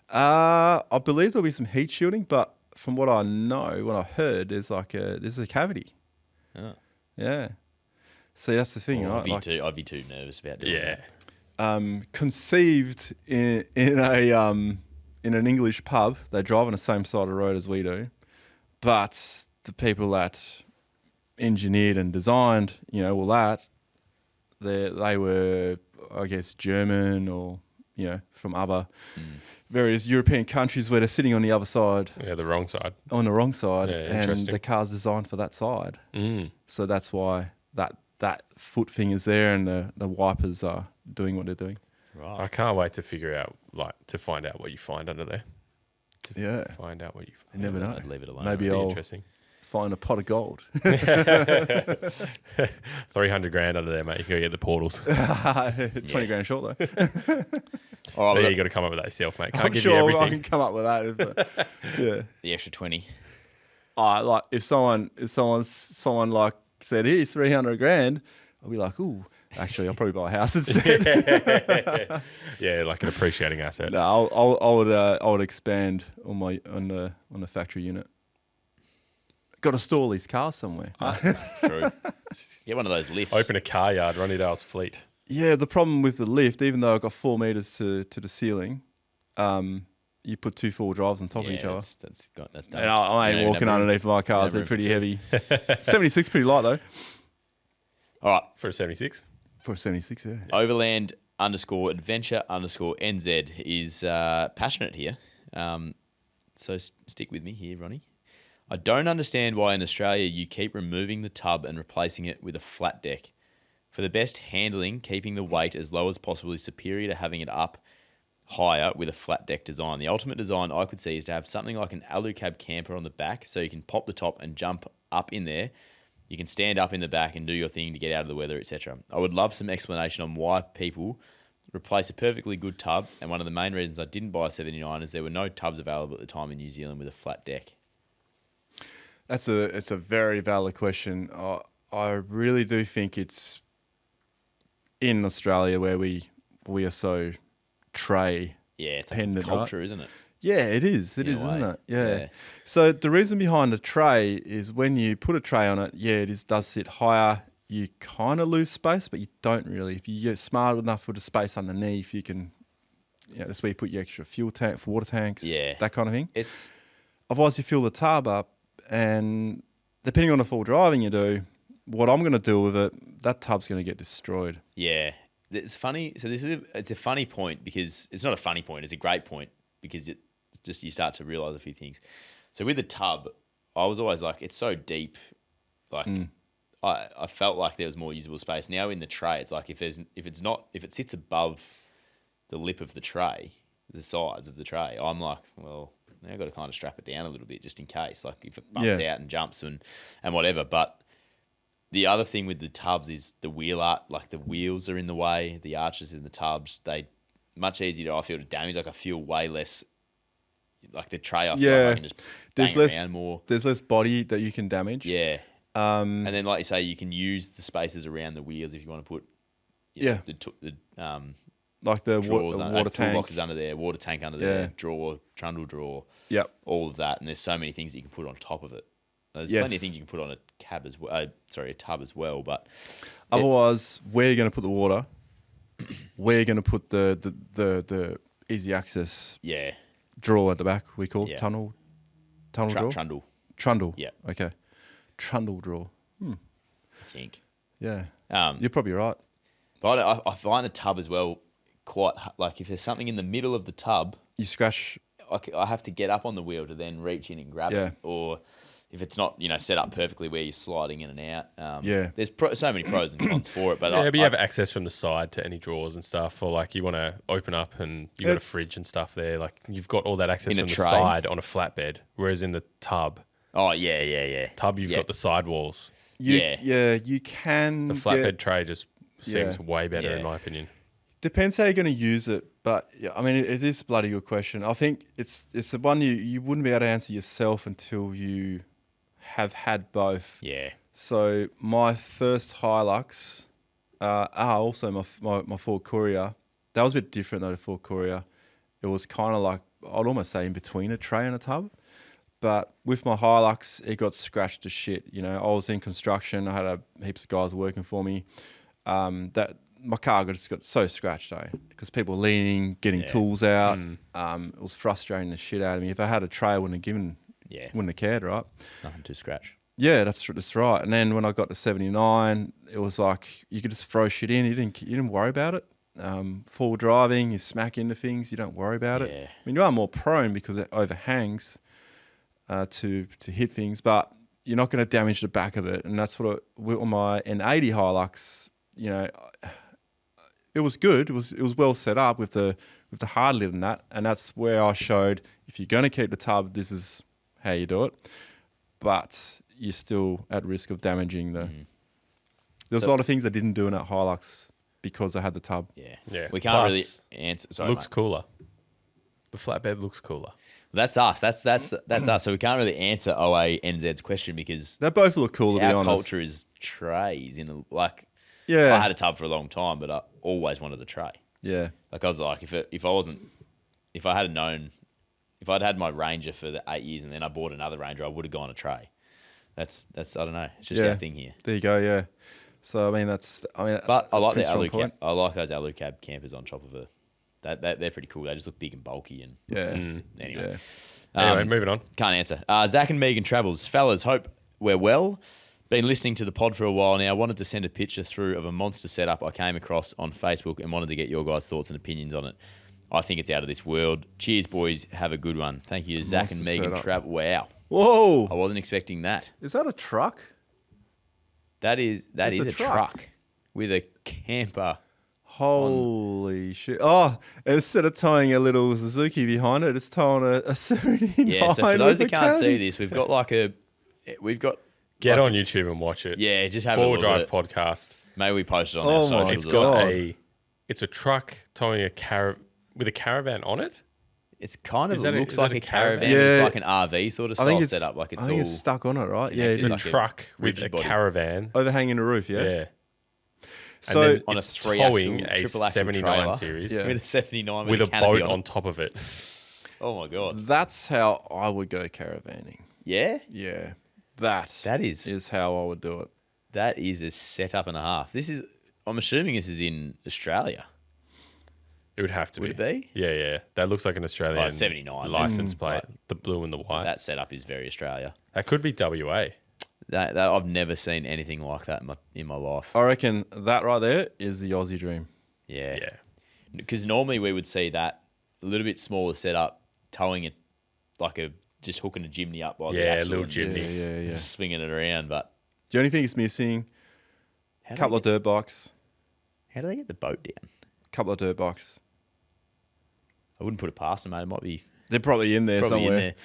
I believe there'll be some heat shielding, but from what I know, what I heard, there's a cavity. Oh. Yeah. See, that's the thing, Oh, right? Like, I'd be too nervous about doing Yeah. that. conceived in an English pub. They drive on the same side of the road as we do, but the people that engineered and designed, all that, they were, I guess, German or from other various European countries where they're sitting on the other side, Yeah, the wrong side. on the wrong side, Yeah, and interesting. the car's designed for that side. Mm. So that's why that foot thing is there, and the wipers are doing what they're doing. Right. I can't wait to figure out, to find out what you find under there. Yeah. Find out what you You find. never know. I'd leave it alone. Maybe Be I'll interesting. find a pot of gold. 300 grand under there, mate. You can go get the portals. 20 grand short though. All right, Yeah, we've you got got to come up with that yourself, mate. Can't I'm give you sure I everything. can come up with that. But, yeah. the extra 20. Like if someone like said, "Here's 300 grand," I'll be like, "Ooh, actually, I'll probably buy a house instead." Yeah, like an appreciating asset. No, I would expand on the factory unit. Got to store these cars somewhere. True. Get one of those lifts. Open a car yard, Ronny Dale's fleet. Yeah, the problem with the lift, even though I've got 4 meters to the ceiling, you put 2 4 drives on top of each other. That's done. And I ain't You don't walking have room. underneath my cars. You They're don't have room pretty heavy. 76 pretty light though. All right. For a 76? For a 76, yeah. Overland _adventure _NZ is passionate here. So stick with me here, Ronnie. I don't understand why in Australia you keep removing the tub and replacing it with a flat deck. For the best handling, keeping the weight as low as possible is superior to having it up higher with a flat deck design. The ultimate design I could see is to have something like an alu cab camper on the back so you can pop the top and jump up in there. You can stand up in the back and do your thing to get out of the weather, etc. I would love some explanation on why people replace a perfectly good tub, and one of the main reasons I didn't buy a 79 is there were no tubs available at the time in New Zealand with a flat deck. It's a very valid question. I really do think it's in Australia where we are so tray. Yeah, it's like a Pendant, culture, isn't it? Yeah, it is. It In a is, isn't way, it? Yeah. yeah. So the reason behind the tray is when you put a tray on it, does sit higher. You kind of lose space, but you don't really. If you get smart enough with the space underneath, you can. That's where you put your extra fuel tank for water tanks. Yeah. That kind of thing. It's Otherwise, you fill the tub up, and depending on the full driving you do, what I'm going to do with it, that tub's going to get destroyed. Yeah, it's funny. So it's a funny point because it's not a funny point. It's a great point because it just you start to realize a few things. So with the tub, I was always like, it's so deep. Like I felt like there was more usable space. Now in the tray, it's like if it sits above the lip of the tray, the sides of the tray, I'm like, well, now I've got to kind of strap it down a little bit just in case, like if it bumps out and jumps and whatever. But the other thing with the tubs is the wheel art, like the wheels are in the way, the arches in the tubs, they much easier I feel to damage. Like I feel way less, like the tray, I feel like I can just bang around more. There's less body that you can damage. Yeah. And then like you say, you can use the spaces around the wheels if you want to put the Like the drawers, water tank. toolboxes under there, water tank under there, drawer, trundle drawer, Yep. all of that. And there's so many things that you can put on top of it. There's Yes. plenty of things you can put on a cab as well. A tub as well. But Otherwise, where are you going to put the water? Where are you going to put the easy access yeah, drawer at the back? We call Yeah. tunnel drawer? trundle. Trundle. Yeah. Okay. Trundle drawer. I think. Yeah. Um, You're probably right. But I find a tub as well quite like if there's something in the middle of the tub, You scratch. I have to get up on the wheel to then reach in and grab Yeah. it. Or if it's not set up perfectly where you're sliding in and out. Yeah. There's so many pros and cons for it. But Yeah, but you have access from the side to any drawers and stuff, or like you want to open up and you've got a It's- fridge and stuff there. Like you've got all that access In a from the tray. side on a flatbed, whereas in the tub, yeah. you've Yeah. got the side walls. Yeah, you can. The flatbed get- tray just seems Yeah. way better Yeah. in my opinion. Depends how you're going to use it, but yeah, I mean, it is a bloody good question. I think it's the one you wouldn't be able to answer yourself until you have had both. Yeah. So my first Hilux, also my Ford Courier, that was a bit different though. The Ford Courier, it was kind of like I'd almost say in between a tray and a tub. But with my Hilux, it got scratched to shit. I was in construction. I had heaps of guys working for me. That my car just got so scratched, because people were leaning, getting tools out. It was frustrating the shit out of me. If I had a tray, I wouldn't have cared, right? Nothing to scratch. Yeah, that's right. And then when I got to 79, it was like you could just throw shit in. You didn't worry about it. Full driving, you smack into things, you don't worry about it. Yeah. I mean, you are more prone because it overhangs to hit things, but you're not going to damage the back of it. And that's what on my N80 Hilux, it was good. It was well set up with the hard lid and that. And that's where I showed if you're going to keep the tub, this is how you do it. But you're still at risk of damaging the. There's a lot of things I didn't do in that Hilux because I had the tub. Yeah. We can't really Plus, answer. Sorry, looks mate. cooler. The flatbed looks cooler. That's us. That's us. So we can't really answer OA NZ's question because They both look cool, to be our honest. culture is trays Yeah. I had a tub for a long time, but I always wanted a tray. Yeah. Like I was like, if I'd had my Ranger for the 8 years and then I bought another Ranger, I would have gone a tray. That's I don't know. It's just our thing here. There you go. Yeah. So But I that's like a the pretty strong alu point. I like those alu cab campers on top of a. They're pretty cool. They just look big and bulky and Yeah. anyway. Yeah. Anyway, moving on. Can't answer. Zach and Megan Travels. Fellas, hope we're well. Been listening to the pod for a while now. Wanted to send a picture through of a monster setup I came across on Facebook and wanted to get your guys' thoughts and opinions on it. I think it's out of this world. Cheers, boys. Have a good one. Thank you, Zach and Monster Megan setup. Travels. Wow. Whoa. I wasn't expecting that. Is that a truck? That is It's a a truck. truck with a camper. Holy shit. Oh, and instead of towing a little Suzuki behind it, it's towing a 79. Yeah, so for those with who a can't see caddy. this, we've got Get on YouTube and watch it. Yeah, just have a Four look Drive at it. podcast. Maybe we post it on Oh our my socials. It's or got something. God. it's a truck towing with a caravan on it. It's kind of Is that a- looks is like that a a caravan. caravan? but It's Yeah. like an RV sort of I think style it's setup. Like it's I think all it's stuck on it, right? Yeah, connected. It's a like a truck with rigid a body. caravan. overhanging the roof, yeah? Yeah. So and then on a it's three-axle, towing a triple axle 79 trailer. series Yeah. with a 79 with with a canopy boat on on it. top of it. Oh my god! that's how I would go caravanning. Yeah, Yeah. That is how I would do it. that is a setup and a half. This is. I'm assuming this is in Australia. It would have to Would be. it be? Yeah, yeah. That looks like an Australian 79. license plate, the blue and the white. That setup is very Australia. That could be WA. That I've never seen anything like that in my life. I reckon that right there is the Aussie dream. Yeah. Yeah. Because normally we would see that a little bit smaller setup, towing it just hooking a chimney up by the Yeah, a axle little and chimney. Yeah. swinging it around. But The only thing it's missing, how a do, couple they of get, dirt bikes. how do they get the boat down? Couple of dirt bikes. I wouldn't put it past them, mate. It might be They're probably in there probably somewhere. in there.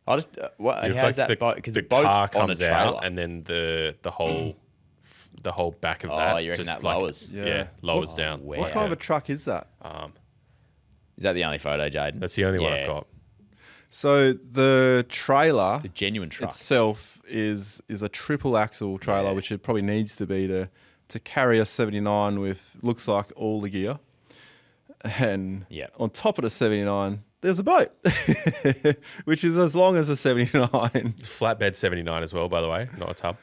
I just It's how's like that boat? Because the the boat's car on a comes trailer. out and then the whole back of that. you reckon just that like- lowers? Yeah, lowers down. wow. What kind of a truck is that? Is that the only photo, Jaden? That's the only one I've Yeah. got. So the trailer It's a genuine truck. itself is a triple axle trailer, Yeah. which it probably needs to be to carry a 79 with looks like all the gear. And Yeah. on top of the 79, there's a boat, which is as long as a 79. Flatbed 79 as well, by the way, not a tub.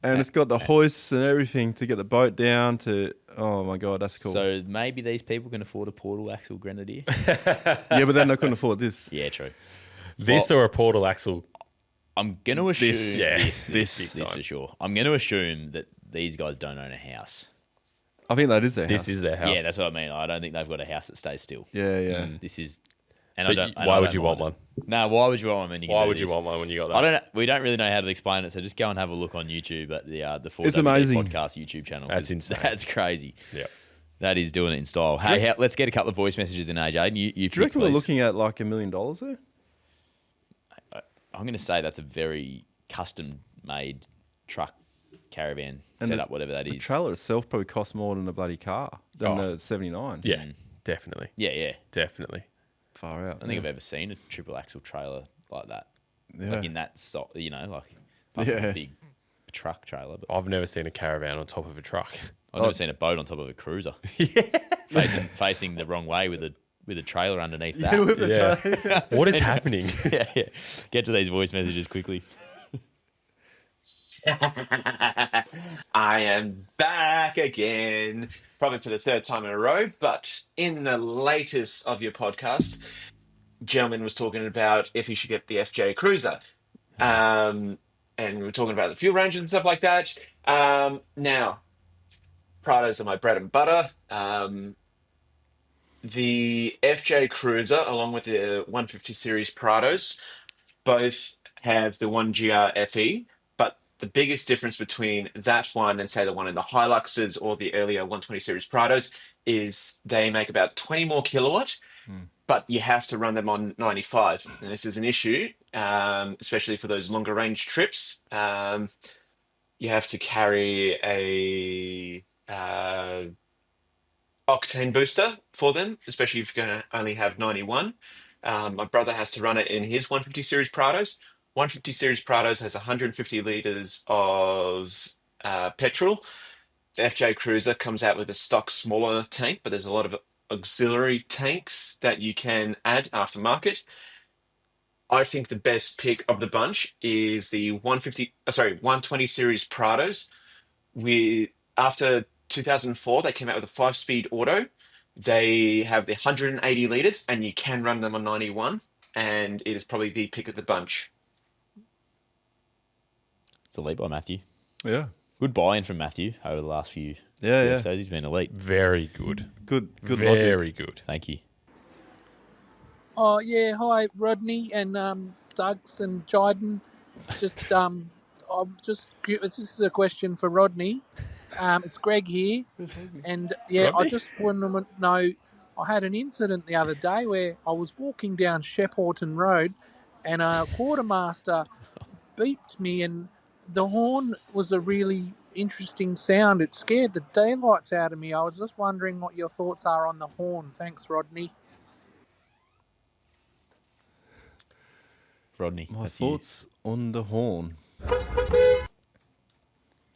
And it's got the hoists and everything to get the boat down to. Oh my God, that's cool. So maybe these people can afford a portal axle Grenadier. Yeah, but then they couldn't afford this. Yeah, true. This or a portal axle. I'm going to assume This. this Big time. for sure. I'm going to assume that these guys don't own a house. I think that is their house. This is their house. Yeah, that's what I mean. I don't think they've got a house that stays still. Yeah. This is, and But I don't. why would you want one? No, why would you want one? Why would you want one when you got that? I don't. We don't really know how to explain it, so just go and have a look on YouTube at the 4WD It's amazing. podcast YouTube channel. That's insane. That's crazy. Yeah. That is doing it in style. Hey, let's get a couple of voice messages in, AJ. You Do you reckon we're looking at like $1 million there? I'm going to say that's a very custom-made truck caravan setup, whatever that The is. trailer itself probably costs more than a bloody car, than Oh. the 79. Yeah, definitely. Yeah. Definitely. Far out. I don't think I've ever seen a triple axle trailer like that. Yeah. Like in that, like apart from a big truck trailer. But I've never seen a caravan on top of a truck. I've never seen a boat on top of a cruiser. Facing the wrong way with a trailer underneath that. Yeah. What is happening? yeah. Get to these voice messages quickly. I am back again, probably for the third time in a row. But in the latest of your podcast, gentleman was talking about if he should get the FJ Cruiser, and we were talking about the fuel range and stuff like that. Now, Prados are my bread and butter. The FJ Cruiser, along with the 150 series Prados, both have the 1GR FE, but the biggest difference between that one and say the one in the Hiluxes or the earlier 120 series Prados is they make about 20 more kilowatt, but you have to run them on 95. And this is an issue, especially for those longer range trips. You have to carry a octane booster for them, especially if you're going to only have 91. My brother has to run it in his 150 series Prados. 150 series Prados has 150 litres of petrol. The FJ Cruiser comes out with a stock smaller tank, but there's a lot of auxiliary tanks that you can add aftermarket. I think the best pick of the bunch is the 120 series Prados. After 2004, they came out with a 5-speed auto. They have the 180 litres, and you can run them on 91, and it is probably the pick of the bunch. It's a lead by Matthew. Yeah. Good buy-in from Matthew over the last few Yeah. episodes. He's been elite. Very good. Good logic. Very good. Thank you. Oh yeah, hi Rodney and Dugs and Jiden. This is a question for Rodney. It's Greg here, and yeah, Rodney? I just want to know. I had an incident the other day where I was walking down Shepparton Road, and a quartermaster beeped me, and the horn was a really interesting sound. It scared the daylights out of me. I was just wondering what your thoughts are on the horn. Thanks, Rodney. Rodney, My that's thoughts on the horn. you.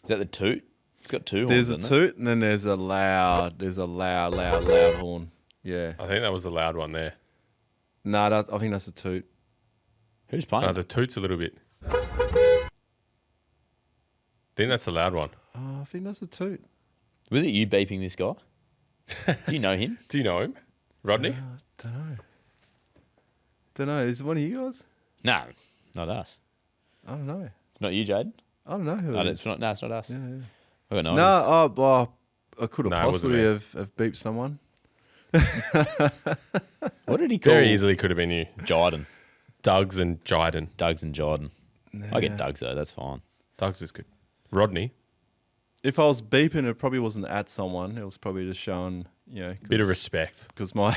Is that the toot? It's got two There's horns, a isn't it? toot and then there's a loud horn. Yeah. I think that was the loud one there. No, I think that's a toot. Who's playing? No, the toot's a little bit. I think that's the loud one. Oh, I think that's a toot. Was it you beeping this guy? Do you know him? Do you know him? Rodney? Don't know. Is it one of you guys? No, not us. I don't know. It's not you, Jaden. I don't know who No, it it's is. not. No, it's not us. Yeah. I got no. No, I could have No, it wasn't possibly me. have beeped someone. What did he call? Very easily could have been you. Jiden. Dugs and Jiden. Dugs and Jiden. I get Dugs though. That's fine. Dugs is good. Rodney? If I was beeping, it probably wasn't at someone. It was probably just showing, Bit of respect. Because my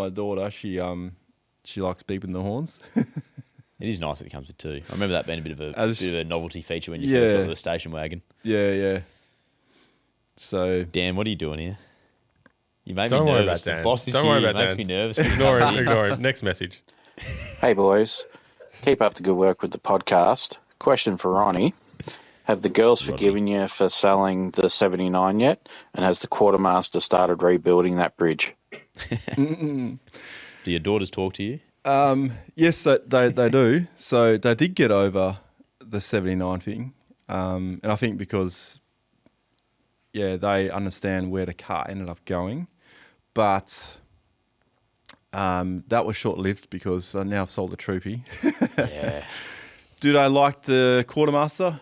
daughter, she likes beeping the horns. It is nice that it comes with two. I remember that being a bit of a novelty feature when you Yeah. first got the station wagon. Yeah. So Dan, what are you doing here? You made Don't me worry nervous. about Dan. The boss is Don't here. worry He about makes Dan. me nervous. Ignore him. Next message. Hey boys, keep up the good work with the podcast. Question for Ronnie. Have the girls forgiven you for selling the 79 yet? And has the quartermaster started rebuilding that bridge? Do your daughters talk to you? yes, they do. So they did get over the 79 thing. And I think because, they understand where the car ended up going. But that was short-lived because now I've sold the Troopy. Yeah. Do they like the Quartermaster?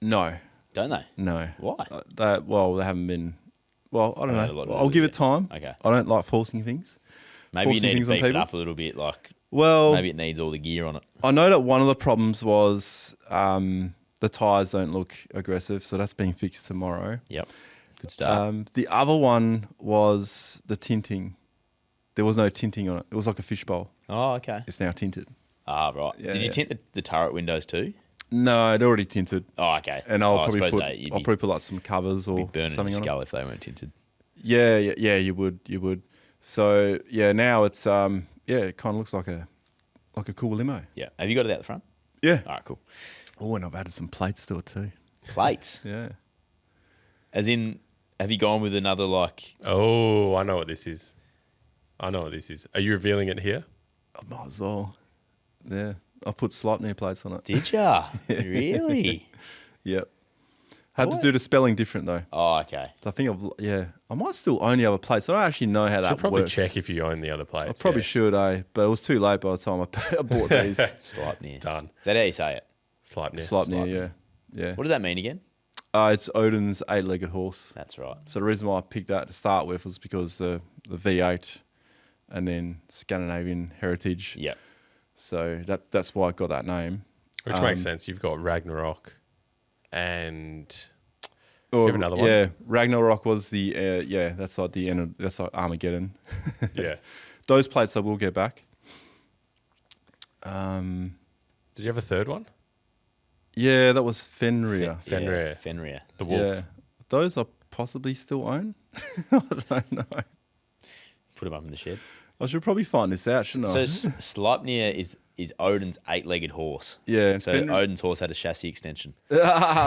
No. Don't they? No. Why? They haven't been... Well, I don't Haven't had a lot know. to do I'll with give it. it time. Okay. I don't like forcing things. Maybe you Forcing need things to on beef it people. up a little bit. Like Well, maybe it needs all the gear on it. I know that one of the problems was the tyres don't look aggressive, so that's being fixed tomorrow. Yep. Good start. The other one was the tinting. There was no tinting on it. It was like a fishbowl. Oh, okay. It's now tinted. Ah, right. Yeah, Did you yeah. tint the turret windows too? No, it already tinted. Oh, okay. And I'll I probably suppose put that you'd I'll be probably put like some covers or burning something your on it. skull if they weren't tinted. Yeah, you would. So now it's it kind of looks like a cool limo. Yeah. Have you got it out the front? Yeah. All right, cool. Oh, and I've added some plates to it too. Plates. Yeah. As in, have you gone with another like? Oh, I know what this is. Are you revealing it here? I might as well. Yeah. I put Sleipnir plates on it. Did ya? Really? Yep. Had to do the spelling different though. Oh, okay. So I think I might still own the other plates. I don't actually know how that Should probably works. check if you own the other plates. I probably should, but it was too late by the time I bought these. Sleipnir. Done. Is that how you say it? Sleipnir. Sleipnir, yeah. What does that mean again? It's Odin's 8-legged horse. That's right. So the reason why I picked that to start with was because the V8 and then Scandinavian heritage. Yep. So that's why I got that name. Which makes sense. You've got Ragnarok and... Or, have another one? Yeah, Ragnarok was the that's like the end. That's like Armageddon. Yeah. Those plates I will get back. Did you have a third one? Yeah, that was Fenrir. Fenrir. Yeah, Fenrir. The wolf. Yeah, those I possibly still own. I don't know. Put him up in the shed. I should probably find this out, shouldn't So I? Sleipnir is Odin's 8-legged horse. Yeah. So Odin's horse had a chassis extension. No,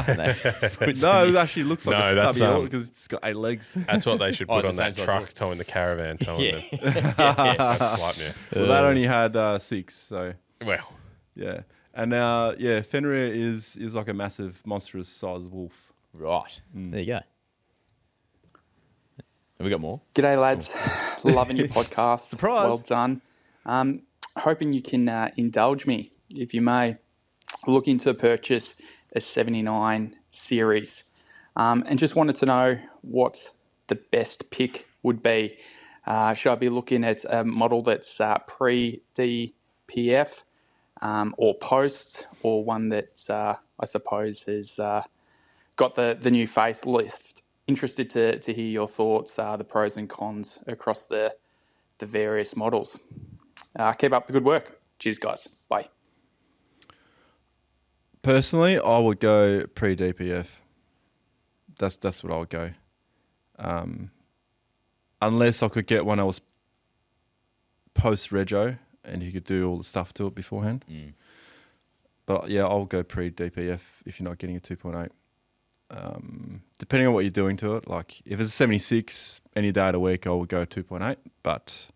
it actually looks like No, a that's, stubby because it's got 8 legs. That's what they should Oh, put the on that same size truck horse. towing the caravan. Towing Yeah. them. That's Sleipnir. Well, that only had 6, so Well, yeah. And now, Fenrir is like a massive, monstrous sized wolf. Right. There you go. Have we got more? G'day, lads. Loving your podcast. Surprise. Well done. Hoping you can indulge me, if you may. Looking to purchase a 79 series and just wanted to know what the best pick would be. Should I be looking at a model that's pre-DPF or post, or one that I suppose has got the new facelift? Interested to hear your thoughts, the pros and cons across the various models. Keep up the good work. Cheers, guys. Bye. Personally, I would go pre-DPF. That's what I would go. Unless I could get one that was post-rego and you could do all the stuff to it beforehand. But yeah, I'll go pre-DPF if you're not getting a 2.8. Depending on what you're doing to it, like if it's a 76 any day of the week, I would go 2.8. But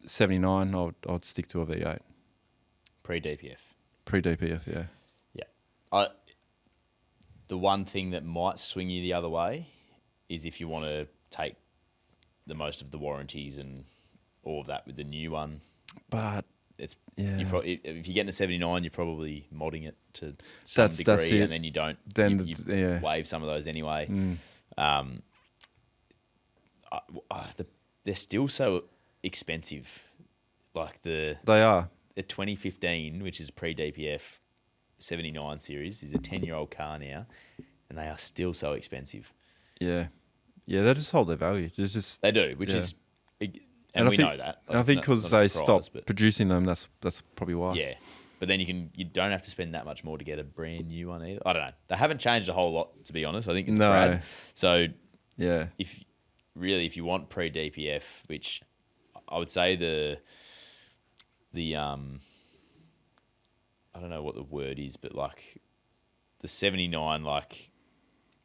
79, I'd stick to a V8. Pre-DPF. Pre-DPF, yeah. Yeah. The one thing that might swing you the other way is if you want to take the most of the warranties and all of that with the new one. But It's yeah, if you're getting a 79, you're probably modding it to some degree, that's it. and then you don't. Then you yeah. waive some of those anyway. They're still so expensive. Like the They are. 2015, which is pre-DPF 79 series, is a 10-year-old car now, and they are still so expensive. Yeah. Yeah, they just hold their value. There's just They do, which Yeah. is, and we know that. And I Like, think it's because not a they surprise, stopped but- producing them, that's probably why. Yeah, but then you don't have to spend that much more to get a brand new one either. I don't know. They haven't changed a whole lot, to be honest. I think it's No. Brad. So Yeah. if you want pre-DPF, which I would say the I don't know what the word is, but like the 79, like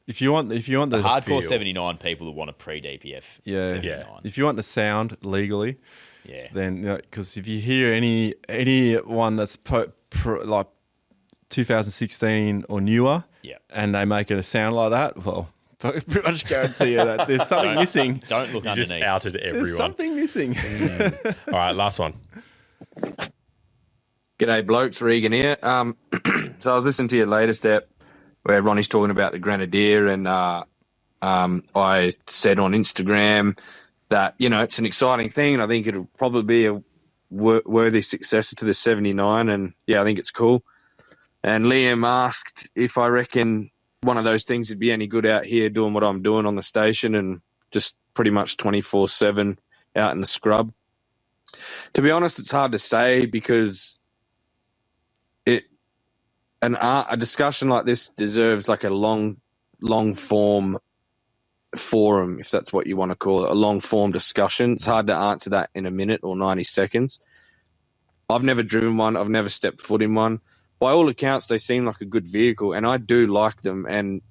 If you want the hardcore feel. 79 people who want a pre-DPF yeah, 79. if you want the sound legally, Yeah. then because if you hear anyone that's like 2016 or newer, Yeah. and they make it sound like that, well, I pretty much guarantee you that there's something missing. Don't look You just underneath. outed There's everyone. something missing. All right, last one. G'day, blokes. Regan here. So I was listening to your latest ep where Ronnie's talking about the Grenadier, and I said on Instagram that, it's an exciting thing, and I think it'll probably be a worthy successor to the 79, and, yeah, I think it's cool. And Liam asked if I reckon one of those things would be any good out here doing what I'm doing on the station and just pretty much 24/7 out in the scrub. To be honest, it's hard to say because a discussion like this deserves like a long form forum, if that's what you want to call it, a long form discussion. It's hard to answer that in a minute or 90 seconds. I've never driven one. I've never stepped foot in one. By all accounts, they seem like a good vehicle, and I do like them, and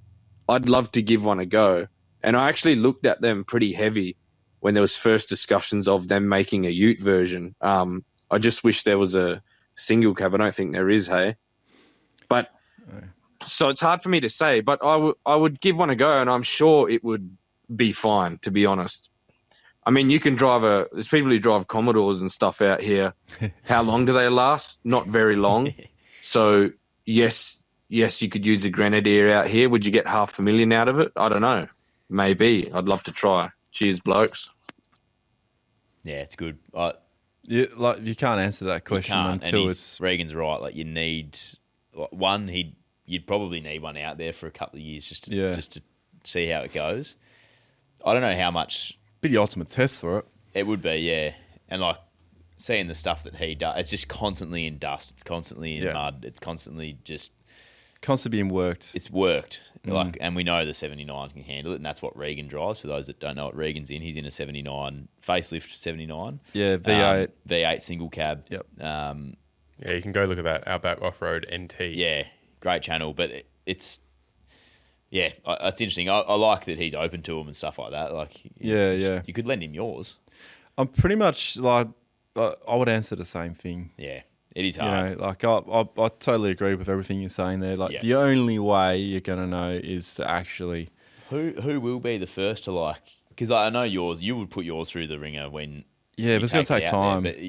I'd love to give one a go. And I actually looked at them pretty heavy when there was first discussions of them making a ute version. I just wish there was a single cab. I don't think there is, hey? But so it's hard for me to say, but I would give one a go, and I'm sure it would be fine, to be honest. I mean, you can there's people who drive Commodores and stuff out here. How long do they last? Not very long. So yes, you could use a Grenadier out here. Would you get $500,000 out of it? I don't know. Maybe. I'd love to try. Cheers, blokes. Yeah, it's good. You can't answer that question until it's... Regan's right. Like, you need one. You'd probably need one out there for a couple of years just to see how it goes. I don't know how much. Be the ultimate test for it. It would be, yeah. And like seeing the stuff that he does, it's just constantly in dust. It's constantly in mud. It's constantly being worked. It's worked. And we know the 79 can handle it, and that's what Regan drives. For those that don't know what Regan's in, he's in a 79 facelift 79. Yeah, V8. V8 single cab. Yep. Yeah, you can go look at that Outback Off-Road NT. Yeah, great channel, but it's interesting. I like that he's open to them and stuff like that. Like, you could lend him yours. I'm pretty much like, I would answer the same thing. Yeah, it is hard. Like I totally agree with everything you're saying there. Like the only way you're gonna know is to actually who will be the first to like, because I know yours. You would put yours through the ringer when. Yeah, but it's gonna take time. There, but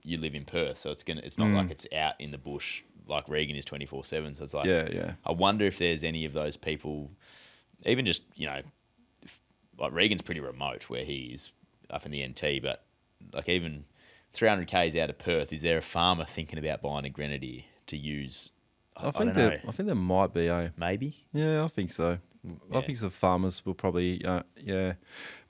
you live in Perth, so it's not like it's out in the bush like Regan is 24/7. So it's like, I wonder if there's any of those people, even just like Regan's pretty remote where he is up in the NT, but like even 300 k's out of Perth, is there a farmer thinking about buying a Grenadier to use? I don't know. I think there might be maybe. Yeah, I think so. Yeah. I think some farmers will probably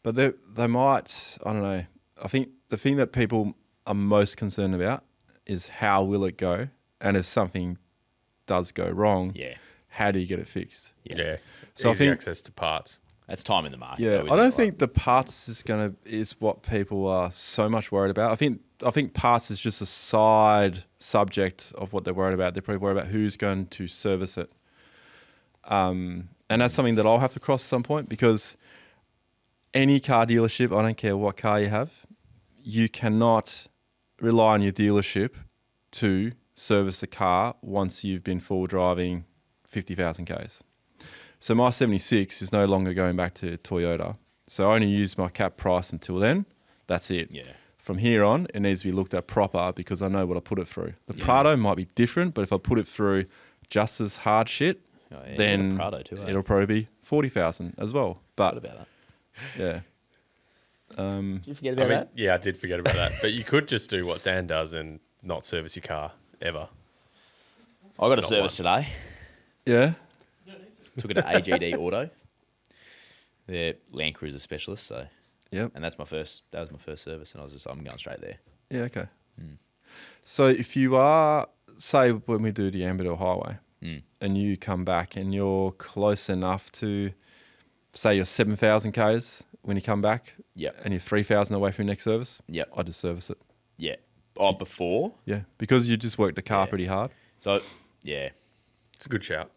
but they might. I don't know. I think the thing that people are most concerned about is how will it go, and if something does go wrong, how do you get it fixed? Yeah. So easy I think access to parts. That's time in the market. Yeah, I don't think the parts is what people are so much worried about. I think parts is just a side subject of what they're worried about. They're probably worried about who's going to service it. And that's something that I'll have to cross at some point, because any car dealership, I don't care what car you have, you cannot rely on your dealership to service the car once you've been full driving 50,000 Ks. So my 76 is no longer going back to Toyota. So I only use my cap price until then. That's it. Yeah. From here on, it needs to be looked at proper because I know what I put it through. The Prado might be different, but if I put it through just as hard shit, then Prado too, it'll probably be 40,000 as well. But about that. Yeah. Did you forget about that? Yeah, I did forget about that. But you could just do what Dan does and not service your car ever. I got a service today. Yeah. Took it to AGD Auto. They're Land Cruiser specialists, so yep. And that was my first service, and I'm going straight there. Yeah, okay. So if you are, say when we do the Ambler Highway, and you come back and you're close enough to, say you're 7,000 Ks when you come back, and you're 3,000 away from your next service, I just service it. Yeah. Oh, before? Yeah, because you just work the car pretty hard. So, yeah. It's a good shout.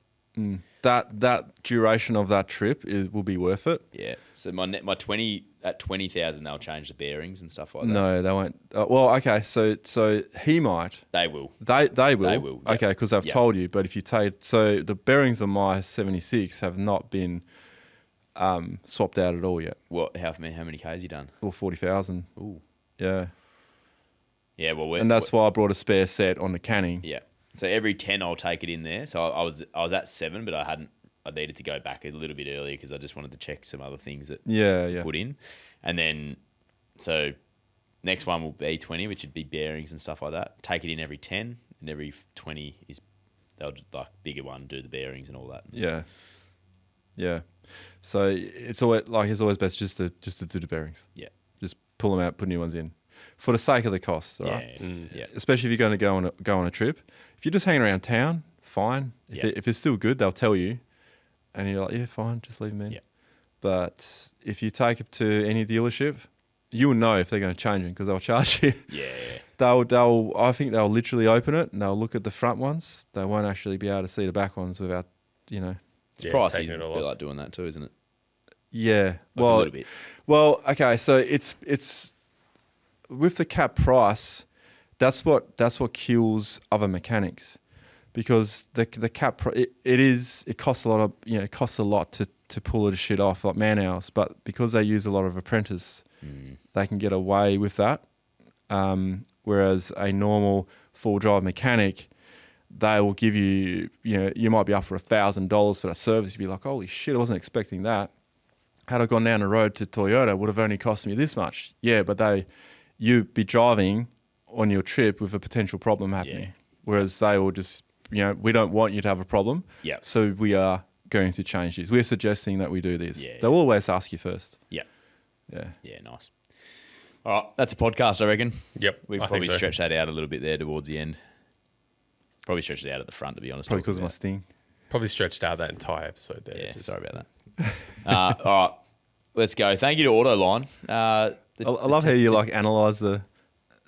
That duration of that trip will be worth it. Yeah. So my 20 at 20,000 they'll change the bearings and stuff like that. No, they won't. Well, okay, so he might. They will. They will. They will, yep. Okay, because they've Yep. told you. But if you take the bearings on my 76 have not been swapped out at all yet. What? How many Ks you done? Or 40,000. Ooh. Yeah. Yeah. Well, And that's why I brought a spare set on the canning. Yeah. So every 10 I'll take it in there. So I was at 7, but I needed to go back a little bit earlier because I just wanted to check some other things that put in. And then so next one will be 20, which would be bearings and stuff like that. Take it in every 10, and every 20 is they'll like bigger one do the bearings and all that. Yeah. Yeah. So it's always best just to do the bearings. Yeah. Just pull them out, put new ones in, for the sake of the cost. Right? Yeah. Especially if you're going to go on a trip. If you're just hanging around town, fine. If it's still good, they'll tell you, and you're like, yeah, fine, just leave them in. Yeah. But if you take it to any dealership, you will know if they're going to change them because they'll charge you. Yeah. I think they'll literally open it and they'll look at the front ones. They won't actually be able to see the back ones without, It's pricey. They like doing that too, isn't it? Yeah. A little bit. Well, okay. So it's with the cap price. That's what kills other mechanics, because the cap it costs a lot of it costs a lot to pull the shit off, like man hours. But because they use a lot of apprentice, they can get away with that. Whereas a normal full drive mechanic, they will give you, you might be up for $1,000 for that service. You'd be like, holy shit, I wasn't expecting that. Had I gone down the road to Toyota, it would have only cost me this much. Yeah, but you'd be driving on your trip with a potential problem happening. Yeah. Whereas they will just, we don't want you to have a problem. Yeah. So we are going to change this. We're suggesting that we do this. Yeah. They'll always ask you first. Yeah. Yeah. Yeah, nice. All right, that's a podcast, I reckon. Yep. We I probably think so. stretched that out a little bit there towards the end. Probably stretched it out at the front, to be honest. Probably because of my sting. Probably stretched out that entire episode there. Yeah, Just- sorry about that. All right, let's go. Thank you to Autoline. I love how you analyse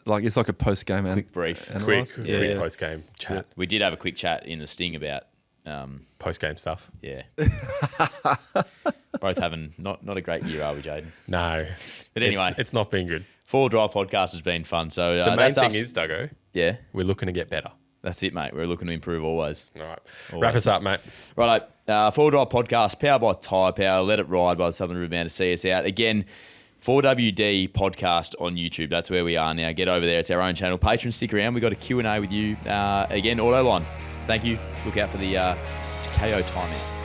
it's like a post game Quick brief. Quick Yeah. post game chat, We did have a quick chat in the Sting about, post game stuff. yeah. Both having not a great year, are we, Jaden? No, But anyway. it's not been good. Four Drive podcast has been fun. So The main that's thing us. is, Duggo, Yeah, we're looking to get better. that's it, mate. We're looking to improve always. All right, Always. wrap us up, mate. Right, Four Drive podcast, powered by Tyrepower. Let it ride by the Southern River Band to see us out. Again, 4WD podcast on YouTube. That's where we are now. Get over there. It's our own channel. Patrons, stick around. We've got a Q&A with you. Again, Autoline. Thank you. Look out for the KO timeout.